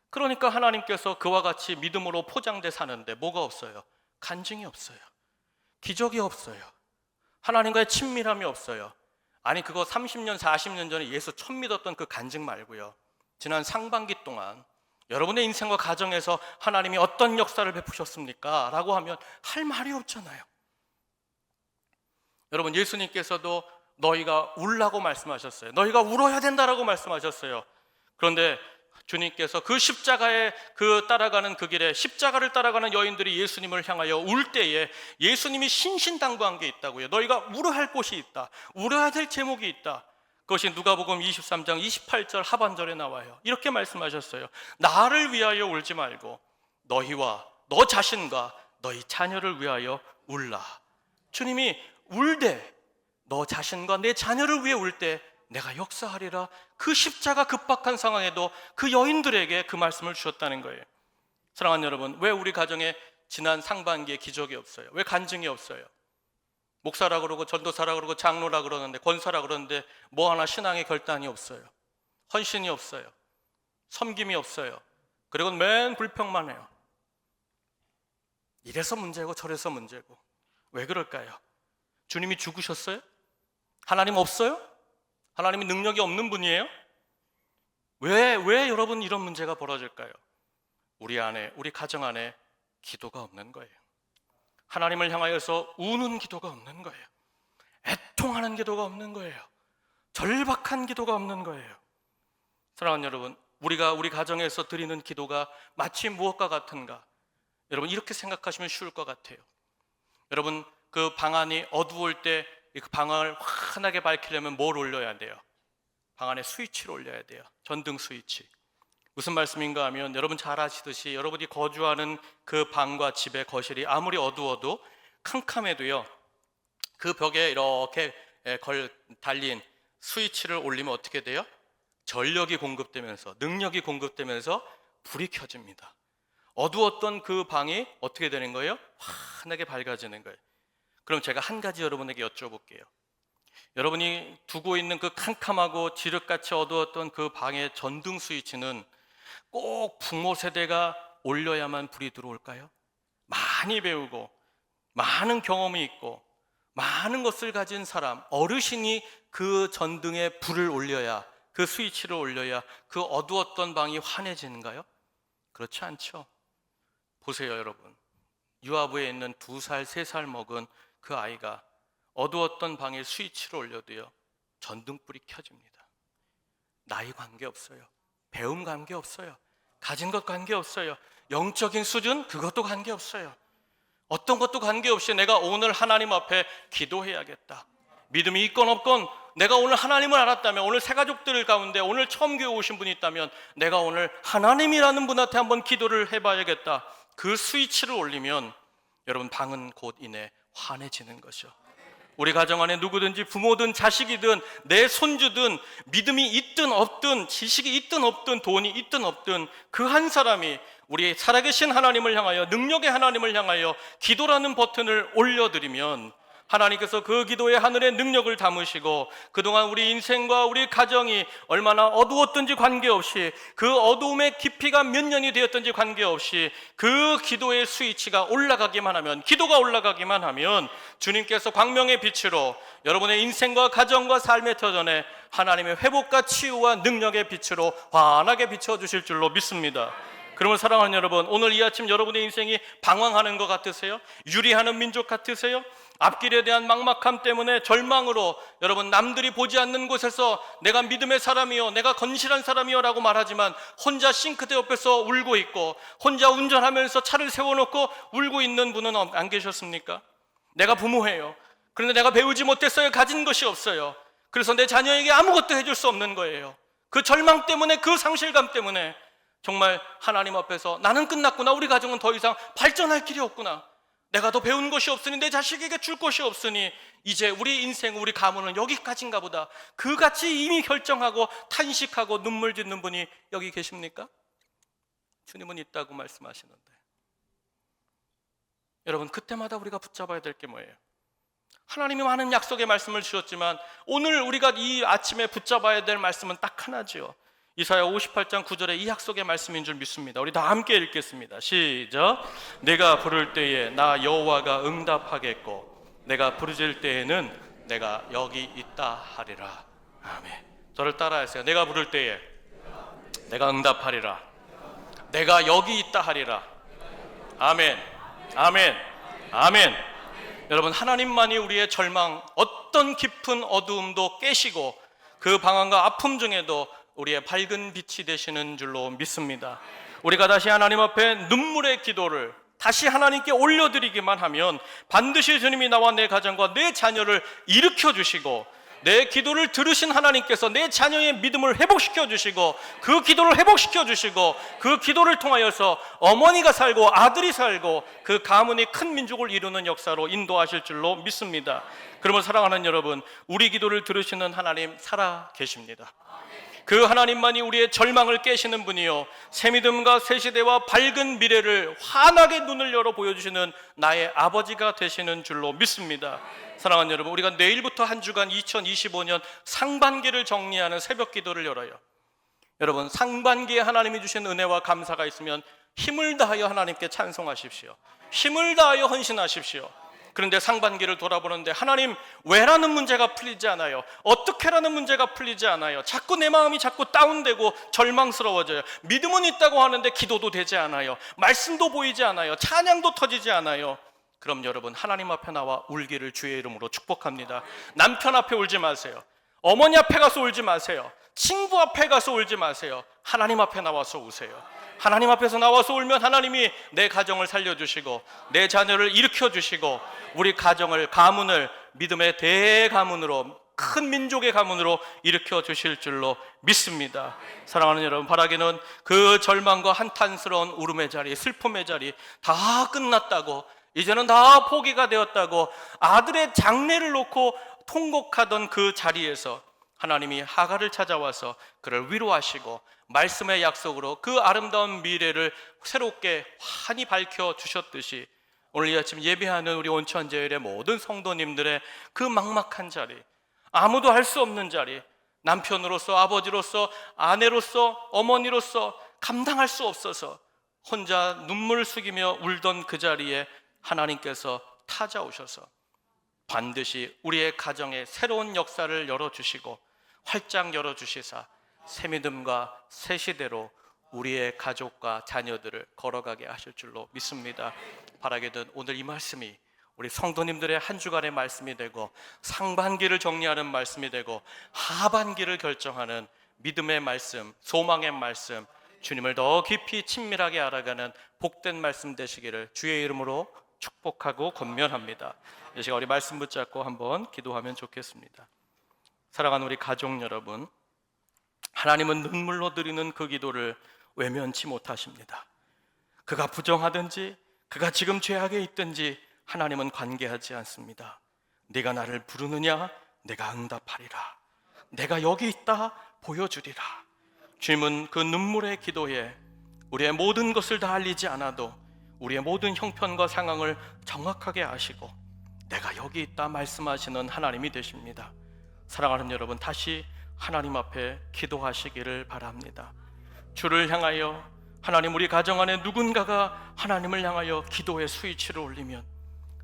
그러니까 하나님께서 그와 같이 믿음으로 포장돼 사는데 뭐가 없어요? 간증이 없어요. 기적이 없어요. 하나님과의 친밀함이 없어요. 아니, 그거 30년, 40년 전에 예수 처음 믿었던 그 간증 말고요. 지난 상반기 동안 여러분의 인생과 가정에서 하나님이 어떤 역사를 베푸셨습니까? 라고 하면 할 말이 없잖아요. 여러분, 예수님께서도 너희가 울라고 말씀하셨어요. 너희가 울어야 된다라고 말씀하셨어요. 그런데 주님께서 그 십자가에 따라가는 그 길에 십자가를 따라가는 여인들이 예수님을 향하여 울 때에 예수님이 신신당부한 게 있다고요. 너희가 울어야 할 곳이 있다. 울어야 될 제목이 있다. 그것이 누가복음 23장 28절 하반절에 나와요. 이렇게 말씀하셨어요. 나를 위하여 울지 말고 너희와 너 자신과 너희 자녀를 위하여 울라. 주님이 울되 너 자신과 내 자녀를 위해 울 때 내가 역사하리라. 그 십자가 급박한 상황에도 그 여인들에게 그 말씀을 주셨다는 거예요. 사랑하는 여러분, 왜 우리 가정에 지난 상반기에 기적이 없어요? 왜 간증이 없어요? 목사라 그러고 전도사라 그러고 장로라 그러는데 권사라 그러는데 뭐 하나 신앙의 결단이 없어요. 헌신이 없어요. 섬김이 없어요. 그리고 맨 불평만 해요. 이래서 문제고 저래서 문제고. 왜 그럴까요? 주님이 죽으셨어요? 하나님 없어요? 하나님이 능력이 없는 분이에요? 왜 여러분 이런 문제가 벌어질까요? 우리 안에, 우리 가정 안에 기도가 없는 거예요. 하나님을 향하여서 우는 기도가 없는 거예요. 애통하는 기도가 없는 거예요. 절박한 기도가 없는 거예요. 사랑하는 여러분, 우리가 우리 가정에서 드리는 기도가 마치 무엇과 같은가? 여러분, 이렇게 생각하시면 쉬울 것 같아요. 여러분, 그 방안이 어두울 때 그 방안을 환하게 밝히려면 뭘 올려야 돼요? 방 안에 스위치를 올려야 돼요. 전등 스위치. 무슨 말씀인가 하면 여러분 잘 아시듯이 여러분이 거주하는 그 방과 집의 거실이 아무리 어두워도 캄캄해도요, 그 벽에 이렇게 달린 스위치를 올리면 어떻게 돼요? 전력이 공급되면서, 능력이 공급되면서 불이 켜집니다. 어두웠던 그 방이 어떻게 되는 거예요? 환하게 밝아지는 거예요. 그럼 제가 한 가지 여러분에게 여쭤볼게요. 여러분이 두고 있는 그 캄캄하고 지륵같이 어두웠던 그 방의 전등 스위치는 꼭 부모 세대가 올려야만 불이 들어올까요? 많이 배우고 많은 경험이 있고 많은 것을 가진 사람, 어르신이 그 전등에 불을 올려야, 그 스위치를 올려야 그 어두웠던 방이 환해지는가요? 그렇지 않죠. 보세요, 여러분. 유아부에 있는 2살, 3살 먹은 그 아이가 어두웠던 방에 스위치를 올려도요, 전등불이 켜집니다. 나이 관계없어요. 배움 관계없어요. 가진 것 관계없어요. 영적인 수준, 그것도 관계없어요. 어떤 것도 관계없이 내가 오늘 하나님 앞에 기도해야겠다. 믿음이 있건 없건 내가 오늘 하나님을 알았다면, 오늘 새가족들 가운데 오늘 처음 교회 오신 분이 있다면 내가 오늘 하나님이라는 분한테 한번 기도를 해봐야겠다. 그 스위치를 올리면 여러분 방은 곧 이내 환해지는 것이요. 우리 가정 안에 누구든지 부모든 자식이든 내 손주든 믿음이 있든 없든 지식이 있든 없든 돈이 있든 없든 그 한 사람이 우리 살아계신 하나님을 향하여, 능력의 하나님을 향하여 기도라는 버튼을 올려드리면 하나님께서 그 기도에 하늘의 능력을 담으시고 그동안 우리 인생과 우리 가정이 얼마나 어두웠든지 관계없이, 그 어두움의 깊이가 몇 년이 되었든지 관계없이 그 기도의 스위치가 올라가기만 하면, 기도가 올라가기만 하면 주님께서 광명의 빛으로 여러분의 인생과 가정과 삶의 터전에 하나님의 회복과 치유와 능력의 빛으로 환하게 비춰주실 줄로 믿습니다. 그러면 사랑하는 여러분, 오늘 이 아침 여러분의 인생이 방황하는 것 같으세요? 유리하는 민족 같으세요? 앞길에 대한 막막함 때문에 절망으로 여러분 남들이 보지 않는 곳에서 내가 믿음의 사람이요, 내가 건실한 사람이요 라고 말하지만 혼자 싱크대 옆에서 울고 있고 혼자 운전하면서 차를 세워놓고 울고 있는 분은 안 계셨습니까? 내가 부모예요. 그런데 내가 배우지 못했어요. 가진 것이 없어요. 그래서 내 자녀에게 아무것도 해줄 수 없는 거예요. 그 절망 때문에, 그 상실감 때문에 정말 하나님 앞에서 나는 끝났구나, 우리 가정은 더 이상 발전할 길이 없구나, 내가 더 배운 것이 없으니, 내 자식에게 줄 것이 없으니 이제 우리 인생, 우리 가문은 여기까지인가 보다, 그같이 이미 결정하고 탄식하고 눈물 짓는 분이 여기 계십니까? 주님은 있다고 말씀하시는데, 여러분, 그때마다 우리가 붙잡아야 될 게 뭐예요? 하나님이 많은 약속의 말씀을 주셨지만 오늘 우리가 이 아침에 붙잡아야 될 말씀은 딱 하나지요. 이사야 58장 9절에 이 약속의 말씀인 줄 믿습니다. 우리 다 함께 읽겠습니다. 시작. 내가 부를 때에 나 여호와가 응답하겠고 내가 부르짖을 때에는 내가 여기 있다 하리라. 아멘. 저를 따라하세요. 내가 부를 때에 내가 응답하리라. 내가 여기 있다 하리라. 아멘. 아멘. 아멘. 여러분, 하나님만이 우리의 절망, 어떤 깊은 어두움도 깨시고 그 방황과 아픔 중에도 우리의 밝은 빛이 되시는 줄로 믿습니다. 우리가 다시 하나님 앞에 눈물의 기도를 다시 하나님께 올려드리기만 하면 반드시 주님이 나와 내 가정과 내 자녀를 일으켜 주시고, 내 기도를 들으신 하나님께서 내 자녀의 믿음을 회복시켜 주시고, 그 기도를 회복시켜 주시고, 그 기도를 통하여서 어머니가 살고 아들이 살고 그 가문이 큰 민족을 이루는 역사로 인도하실 줄로 믿습니다. 그러면 사랑하는 여러분, 우리 기도를 들으시는 하나님 살아 계십니다. 그 하나님만이 우리의 절망을 깨시는 분이요, 새믿음과 새시대와 밝은 미래를 환하게 눈을 열어 보여주시는 나의 아버지가 되시는 줄로 믿습니다. 사랑하는 여러분, 우리가 내일부터 한 주간 2025년 상반기를 정리하는 새벽 기도를 열어요. 여러분, 상반기에 하나님이 주신 은혜와 감사가 있으면 힘을 다하여 하나님께 찬송하십시오. 힘을 다하여 헌신하십시오. 그런데 상반기를 돌아보는데 하나님, 왜라는 문제가 풀리지 않아요. 어떻게라는 문제가 풀리지 않아요. 자꾸 내 마음이 자꾸 다운되고 절망스러워져요. 믿음은 있다고 하는데 기도도 되지 않아요. 말씀도 보이지 않아요. 찬양도 터지지 않아요. 그럼 여러분, 하나님 앞에 나와 울기를 주의 이름으로 축복합니다. 남편 앞에 울지 마세요. 어머니 앞에 가서 울지 마세요. 친구 앞에 가서 울지 마세요. 하나님 앞에 나와서 우세요. 하나님 앞에서 나와서 울면 하나님이 내 가정을 살려주시고 내 자녀를 일으켜주시고 우리 가정을, 가문을 믿음의 대가문으로, 큰 민족의 가문으로 일으켜 주실 줄로 믿습니다. 사랑하는 여러분, 바라기는 그 절망과 한탄스러운 울음의 자리, 슬픔의 자리 다 끝났다고, 이제는 다 포기가 되었다고 아들의 장례를 놓고 통곡하던 그 자리에서 하나님이 하갈을 찾아와서 그를 위로하시고 말씀의 약속으로 그 아름다운 미래를 새롭게 환히 밝혀주셨듯이 오늘 이 아침 예배하는 우리 온천제일의 모든 성도님들의 그 막막한 자리, 아무도 할 수 없는 자리, 남편으로서, 아버지로서, 아내로서, 어머니로서 감당할 수 없어서 혼자 눈물 숙이며 울던 그 자리에 하나님께서 찾아오셔서 반드시 우리의 가정에 새로운 역사를 열어주시고 활짝 열어주시사 새 믿음과 새 시대로 우리의 가족과 자녀들을 걸어가게 하실 줄로 믿습니다. 바라게든 오늘 이 말씀이 우리 성도님들의 한 주간의 말씀이 되고 상반기를 정리하는 말씀이 되고 하반기를 결정하는 믿음의 말씀, 소망의 말씀, 주님을 더 깊이 친밀하게 알아가는 복된 말씀 되시기를 주의 이름으로 축복하고 권면합니다. 이 시간 우리 말씀 붙잡고 한번 기도하면 좋겠습니다. 사랑하는 우리 가족 여러분, 하나님은 눈물로 드리는 그 기도를 외면치 못하십니다. 그가 부정하든지 그가 지금 죄악에 있든지 하나님은 관계하지 않습니다. 네가 나를 부르느냐? 내가 응답하리라. 내가 여기 있다 보여주리라. 주님은 그 눈물의 기도에 우리의 모든 것을 다 알리지 않아도 우리의 모든 형편과 상황을 정확하게 아시고 내가 여기 있다 말씀하시는 하나님이 되십니다. 사랑하는 여러분, 다시 하나님 앞에 기도하시기를 바랍니다. 주를 향하여, 하나님, 우리 가정 안에 누군가가 하나님을 향하여 기도의 스위치를 올리면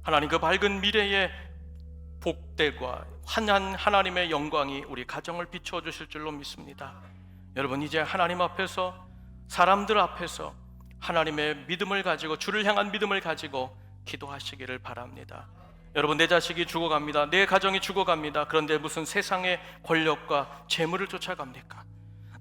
하나님 그 밝은 미래의 복들과 환한 하나님의 영광이 우리 가정을 비춰주실 줄로 믿습니다. 여러분, 이제 하나님 앞에서, 사람들 앞에서 하나님의 믿음을 가지고, 주를 향한 믿음을 가지고 기도하시기를 바랍니다. 여러분, 내 자식이 죽어갑니다. 내 가정이 죽어갑니다. 그런데 무슨 세상의 권력과 재물을 쫓아갑니까?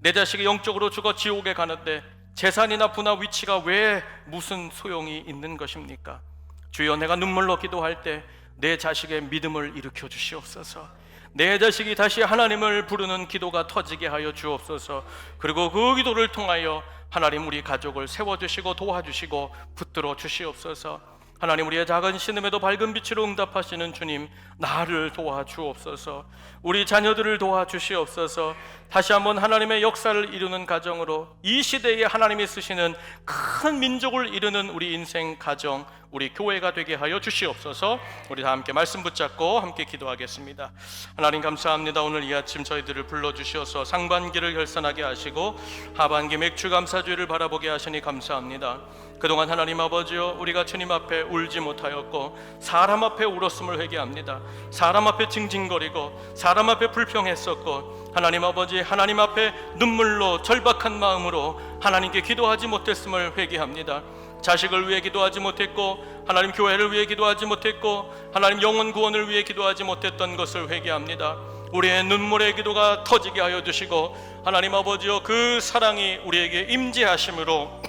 내 자식이 영적으로 죽어 지옥에 가는데 재산이나 부나 위치가 왜 무슨 소용이 있는 것입니까? 주여, 내가 눈물로 기도할 때 내 자식의 믿음을 일으켜 주시옵소서. 내 자식이 다시 하나님을 부르는 기도가 터지게 하여 주옵소서. 그리고 그 기도를 통하여 하나님 우리 가족을 세워주시고 도와주시고 붙들어 주시옵소서. 하나님, 우리의 작은 신음에도 밝은 빛으로 응답하시는 주님, 나를 도와주옵소서. 우리 자녀들을 도와주시옵소서. 다시 한번 하나님의 역사를 이루는 가정으로, 이 시대에 하나님이 쓰시는 큰 민족을 이루는 우리 인생 가정, 우리 교회가 되게 하여 주시옵소서. 우리 다 함께 말씀 붙잡고 함께 기도하겠습니다. 하나님, 감사합니다. 오늘 이 아침 저희들을 불러주셔서 상반기를 결산하게 하시고 하반기 맥주 감사주의를 바라보게 하시니 감사합니다. 그동안 하나님 아버지여, 우리가 주님 앞에 울지 못하였고 사람 앞에 울었음을 회개합니다. 사람 앞에 징징거리고 사람 앞에 불평했었고, 하나님 아버지, 하나님 앞에 눈물로 절박한 마음으로 하나님께 기도하지 못했음을 회개합니다. 자식을 위해 기도하지 못했고, 하나님 교회를 위해 기도하지 못했고, 하나님 영혼 구원을 위해 기도하지 못했던 것을 회개합니다. 우리의 눈물의 기도가 터지게 하여 주시고, 하나님 아버지여, 그 사랑이 우리에게 임재하심으로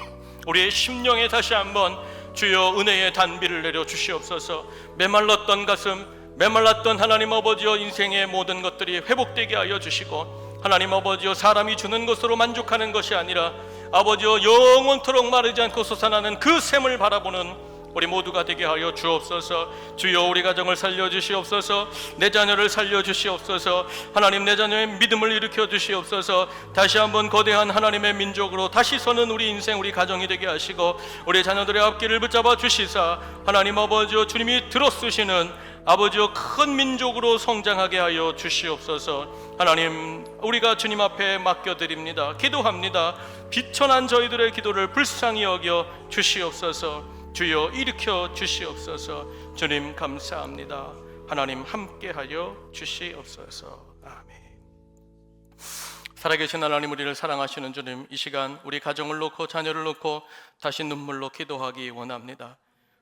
우리의 심령에 다시 한번 주여 은혜의 단비를 내려 주시옵소서. 메말랐던 가슴, 메말랐던 하나님 아버지여, 인생의 모든 것들이 회복되게 하여 주시고, 하나님 아버지여, 사람이 주는 것으로 만족하는 것이 아니라 아버지여, 영원토록 마르지 않고 솟아나는 그 샘을 바라보는 우리 모두가 되게 하여 주옵소서. 주여, 우리 가정을 살려주시옵소서. 내 자녀를 살려주시옵소서. 하나님, 내 자녀의 믿음을 일으켜 주시옵소서. 다시 한번 거대한 하나님의 민족으로 다시 서는 우리 인생, 우리 가정이 되게 하시고, 우리 자녀들의 앞길을 붙잡아 주시사 하나님 아버지여, 주님이 들어쓰시는 아버지여 큰 민족으로 성장하게 하여 주시옵소서. 하나님, 우리가 주님 앞에 맡겨드립니다. 기도합니다. 비천한 저희들의 기도를 불쌍히 여겨 주시옵소서. 주여, 일으켜 주시옵소서. 주님, 감사합니다. 하나님, 함께하여 주시옵소서. 아멘. 살아계신 하나님, 우리를 사랑하시는 주님, 이 시간 우리 가정을 놓고 자녀를 놓고 다시 눈물로 기도하기 원합니다.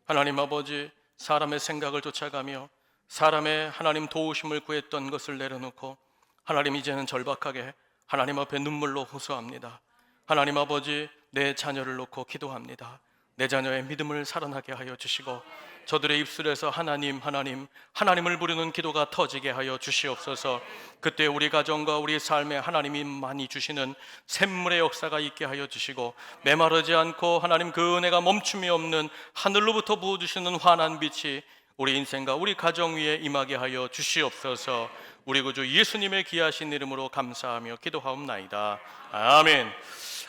하나님 아버지, 사람의 생각을 쫓아가며 사람의 하나님 도우심을 구했던 것을 내려놓고 하나님, 이제는 절박하게 하나님 앞에 눈물로 호소합니다. 하나님 아버지, 내 자녀를 놓고 기도합니다. 내 자녀의 믿음을 살아나게 하여 주시고, 저들의 입술에서 하나님, 하나님, 하나님을 부르는 기도가 터지게 하여 주시옵소서. 그때 우리 가정과 우리 삶에 하나님이 많이 주시는 샘물의 역사가 있게 하여 주시고, 메마르지 않고 하나님 그 은혜가 멈춤이 없는 하늘로부터 부어주시는 환한 빛이 우리 인생과 우리 가정 위에 임하게 하여 주시옵소서. 우리 구주 예수님의 귀하신 이름으로 감사하며 기도하옵나이다. 아멘.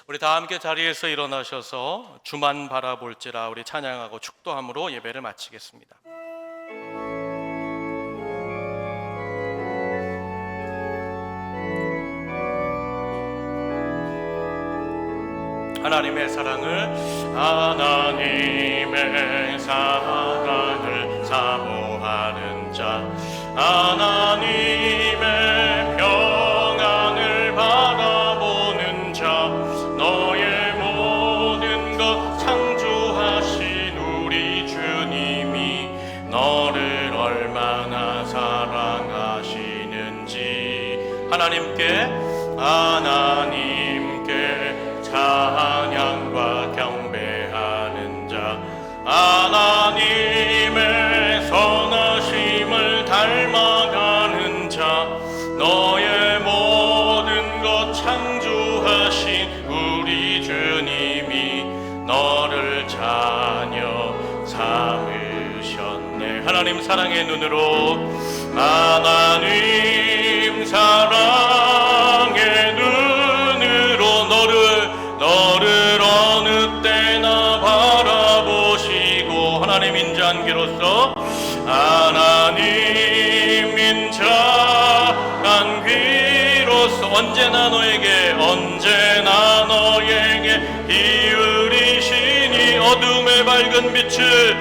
우리 다 함께 자리에서 일어나셔서 주만 바라볼지라 우리 찬양하고 축도함으로 예배를 마치겠습니다. 하나님의 사랑을 사모하는 자, 하나님의 평안을 바라보는 자, 너의 모든 것 창조하신 우리 주님이 너를 얼마나 사랑하시는지 하나님께 찬양과 경배하는 자, 하나님의 선하심을 닮아가는 자, 너의 모든 것 창조하신 우리 주님이 너를 자녀 삼으셨네. 하나님 사랑의 눈으로, 하나님 사랑의 눈으로 너를 어느 때나 바라보시고, 하나님 인자한 귀로서, 하나님 인자한 귀로서 언제나 너에게 기울이시니 어둠의 밝은 빛을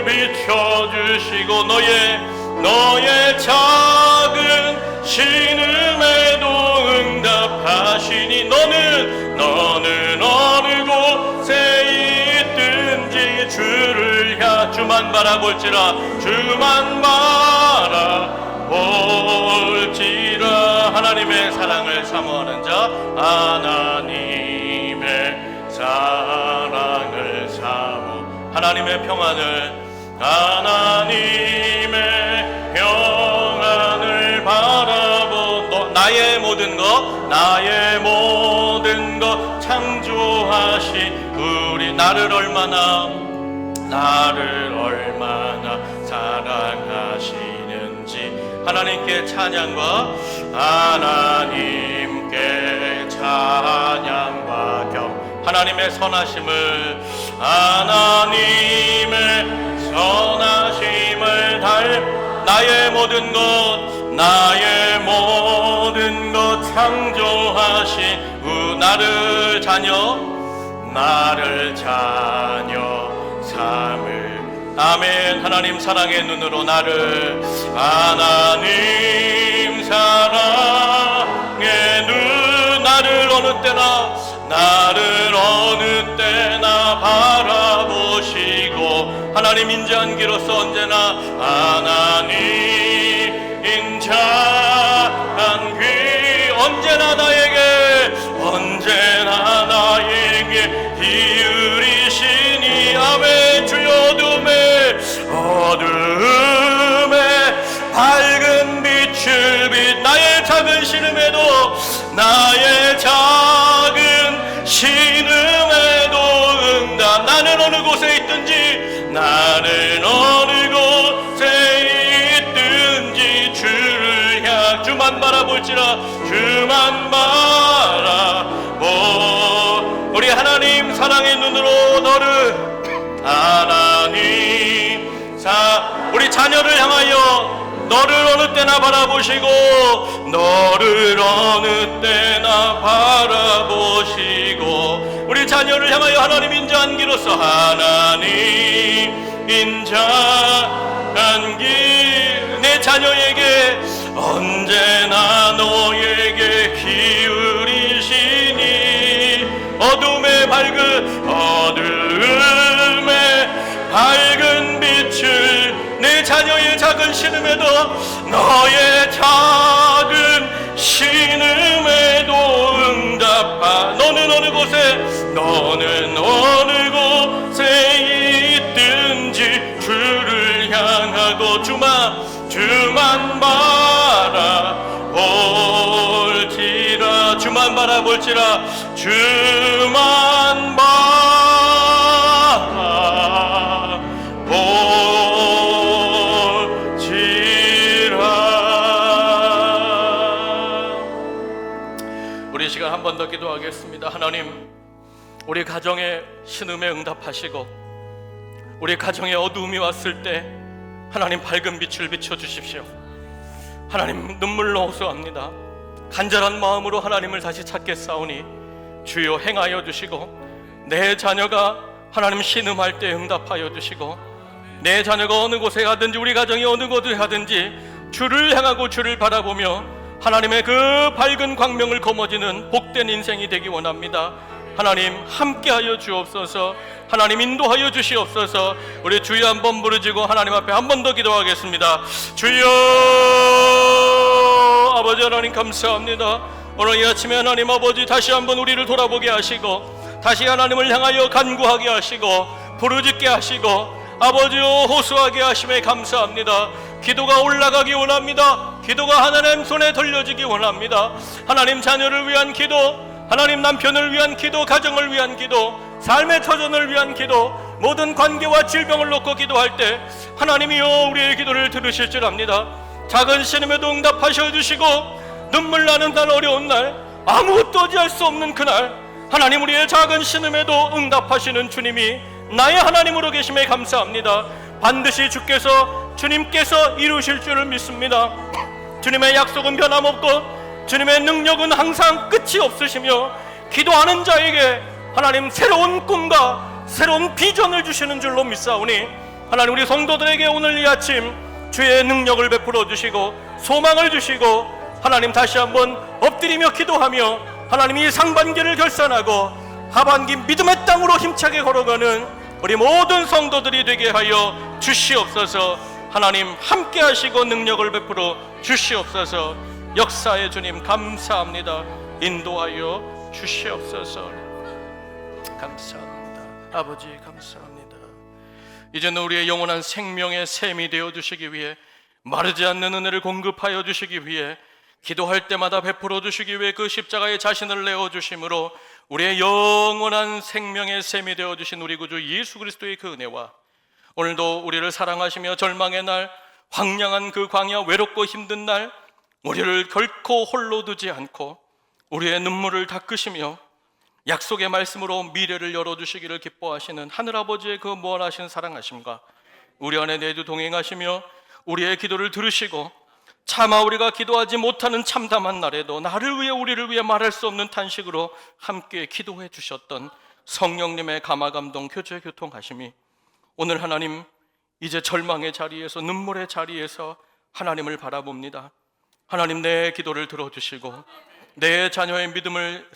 비춰주시고, 너의 작은 신음에도 응답하시니, 너는 어느 곳에 있든지 주만 바라볼지라, 하나님의 사랑을 사모하는 자, 하나님의 사랑을 하나님의 평안을 바라보 나의 모든 것 창조하신 우리 나를 얼마나 사랑하시는지 하나님께 찬양과 하나님의 선하심을 나의 모든 것 창조하신 나를 자녀 삼을 아멘. 하나님 사랑의 눈으로 나를 어느 때나 바라보시고 하나님 인자한 기로서 언제나 언제나 나에게 기울이시니 아멘. 주여 어둠에 밝은 빛을 나의 작은 신음에도 응답. 나는 어느 곳에 있든지 주를 주만 바라볼지라 우리 하나님 사랑의 눈으로 우리 자녀를 향하여 너를 어느 때나 바라보시고 우리 자녀를 향하여 하나님 인자한 기로서 내 자녀에게 언제나 너에게 기울이시니 어둠의 밝은 빛을 내 자녀의 작은 신음에도 너의 작은 신음에도 응답하. 너는 어느 곳에 있든지 주를 향하고 주만 바라볼지라 우리 시간 한 번 더 기도하겠습니다. 하나님, 우리 가정의 신음에 응답하시고 우리 가정에 어두움이 왔을 때 하나님 밝은 빛을 비춰주십시오. 하나님, 눈물로 호소합니다. 간절한 마음으로 하나님을 다시 찾겠사오니 주여 행하여 주시고 내 자녀가 하나님 신음할 때 응답하여 주시고 내 자녀가 어느 곳에 가든지 우리 가정이 어느 곳에 가든지 주를 향하고 주를 바라보며 하나님의 그 밝은 광명을 거머쥐는 복된 인생이 되기 원합니다. 하나님 함께하여 주옵소서. 하나님 인도하여 주시옵소서. 우리 주여 한번 부르짖고 하나님 앞에 한 번 더 기도하겠습니다. 주여, 아버지 하나님 감사합니다. 오늘 이 아침에 하나님 아버지 다시 한번 우리를 돌아보게 하시고 다시 하나님을 향하여 간구하게 하시고 부르짖게 하시고 아버지여 호소하게 하심에 감사합니다. 기도가 올라가기 원합니다. 기도가 하나님 손에 돌려지기 원합니다. 하나님 자녀를 위한 기도, 하나님 남편을 위한 기도, 가정을 위한 기도, 삶의 터전을 위한 기도, 모든 관계와 질병을 놓고 기도할 때 하나님이여 우리의 기도를 들으실 줄 압니다. 작은 신음에도 응답하셔 주시고 눈물 나는 날, 어려운 날, 아무것도 어찌할 수 없는 그날 하나님 우리의 작은 신음에도 응답하시는 주님이 나의 하나님으로 계심에 감사합니다. 반드시 주님께서 이루실 줄을 믿습니다. 주님의 약속은 변함없고 주님의 능력은 항상 끝이 없으시며 기도하는 자에게 하나님 새로운 꿈과 새로운 비전을 주시는 줄로 믿사오니 하나님 우리 성도들에게 오늘 이 아침 주의 능력을 베풀어 주시고 소망을 주시고 하나님 다시 한번 엎드리며 기도하며 하나님 이 상반기를 결산하고 하반기 믿음의 땅으로 힘차게 걸어가는 우리 모든 성도들이 되게 하여 주시옵소서. 하나님 함께 하시고 능력을 베풀어 주시옵소서. 역사의 주님 감사합니다. 인도하여 주시옵소서. 감사합니다. 아버지 감사합니다. 이제는 우리의 영원한 생명의 샘이 되어 주시기 위해 마르지 않는 은혜를 공급하여 주시기 위해 기도할 때마다 베풀어 주시기 위해 그 십자가에 자신을 내어주심으로 우리의 영원한 생명의 셈이 되어주신 우리 구주 예수 그리스도의 그 은혜와 오늘도 우리를 사랑하시며 절망의 날, 황량한 그 광야, 외롭고 힘든 날 우리를 결코 홀로 두지 않고 우리의 눈물을 닦으시며 약속의 말씀으로 미래를 열어주시기를 기뻐하시는 하늘아버지의 그 무한하신 사랑하심과 우리 안에 내주 동행하시며 우리의 기도를 들으시고 차마 우리가 기도하지 못하는 참담한 날에도 나를 위해 우리를 위해 말할 수 없는 탄식으로 함께 기도해 주셨던 성령님의 감화감동 교제 교통하심이 오늘 하나님 이제 절망의 자리에서 눈물의 자리에서 하나님을 바라봅니다. 하나님 내 기도를 들어주시고 내 자녀의 믿음을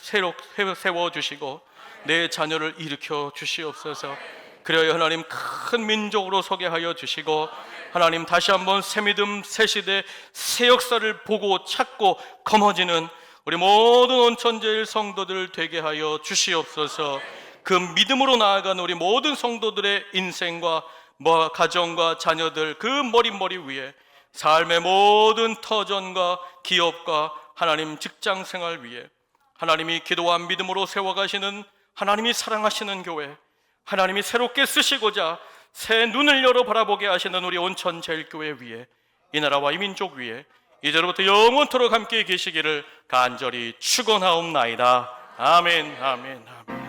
세워주시고 내 자녀를 일으켜 주시옵소서. 그래야 하나님 큰 민족으로 서게 하여 주시고 하나님 다시 한번 새 믿음 새 시대 새 역사를 보고 찾고 검어지는 우리 모든 온천제일 성도들 되게 하여 주시옵소서. 그 믿음으로 나아가는 우리 모든 성도들의 인생과 가정과 자녀들 그 머리 위에 삶의 모든 터전과 기업과 하나님 직장 생활 위에 하나님이 기도와 믿음으로 세워가시는 하나님이 사랑하시는 교회, 하나님이 새롭게 쓰시고자 새 눈을 열어 바라보게 하시는 우리 온천제일교회 위에 이 나라와 이 민족 위에 이제로부터 영원토록 함께 계시기를 간절히 축원하옵나이다. 아멘, 아멘, 아멘.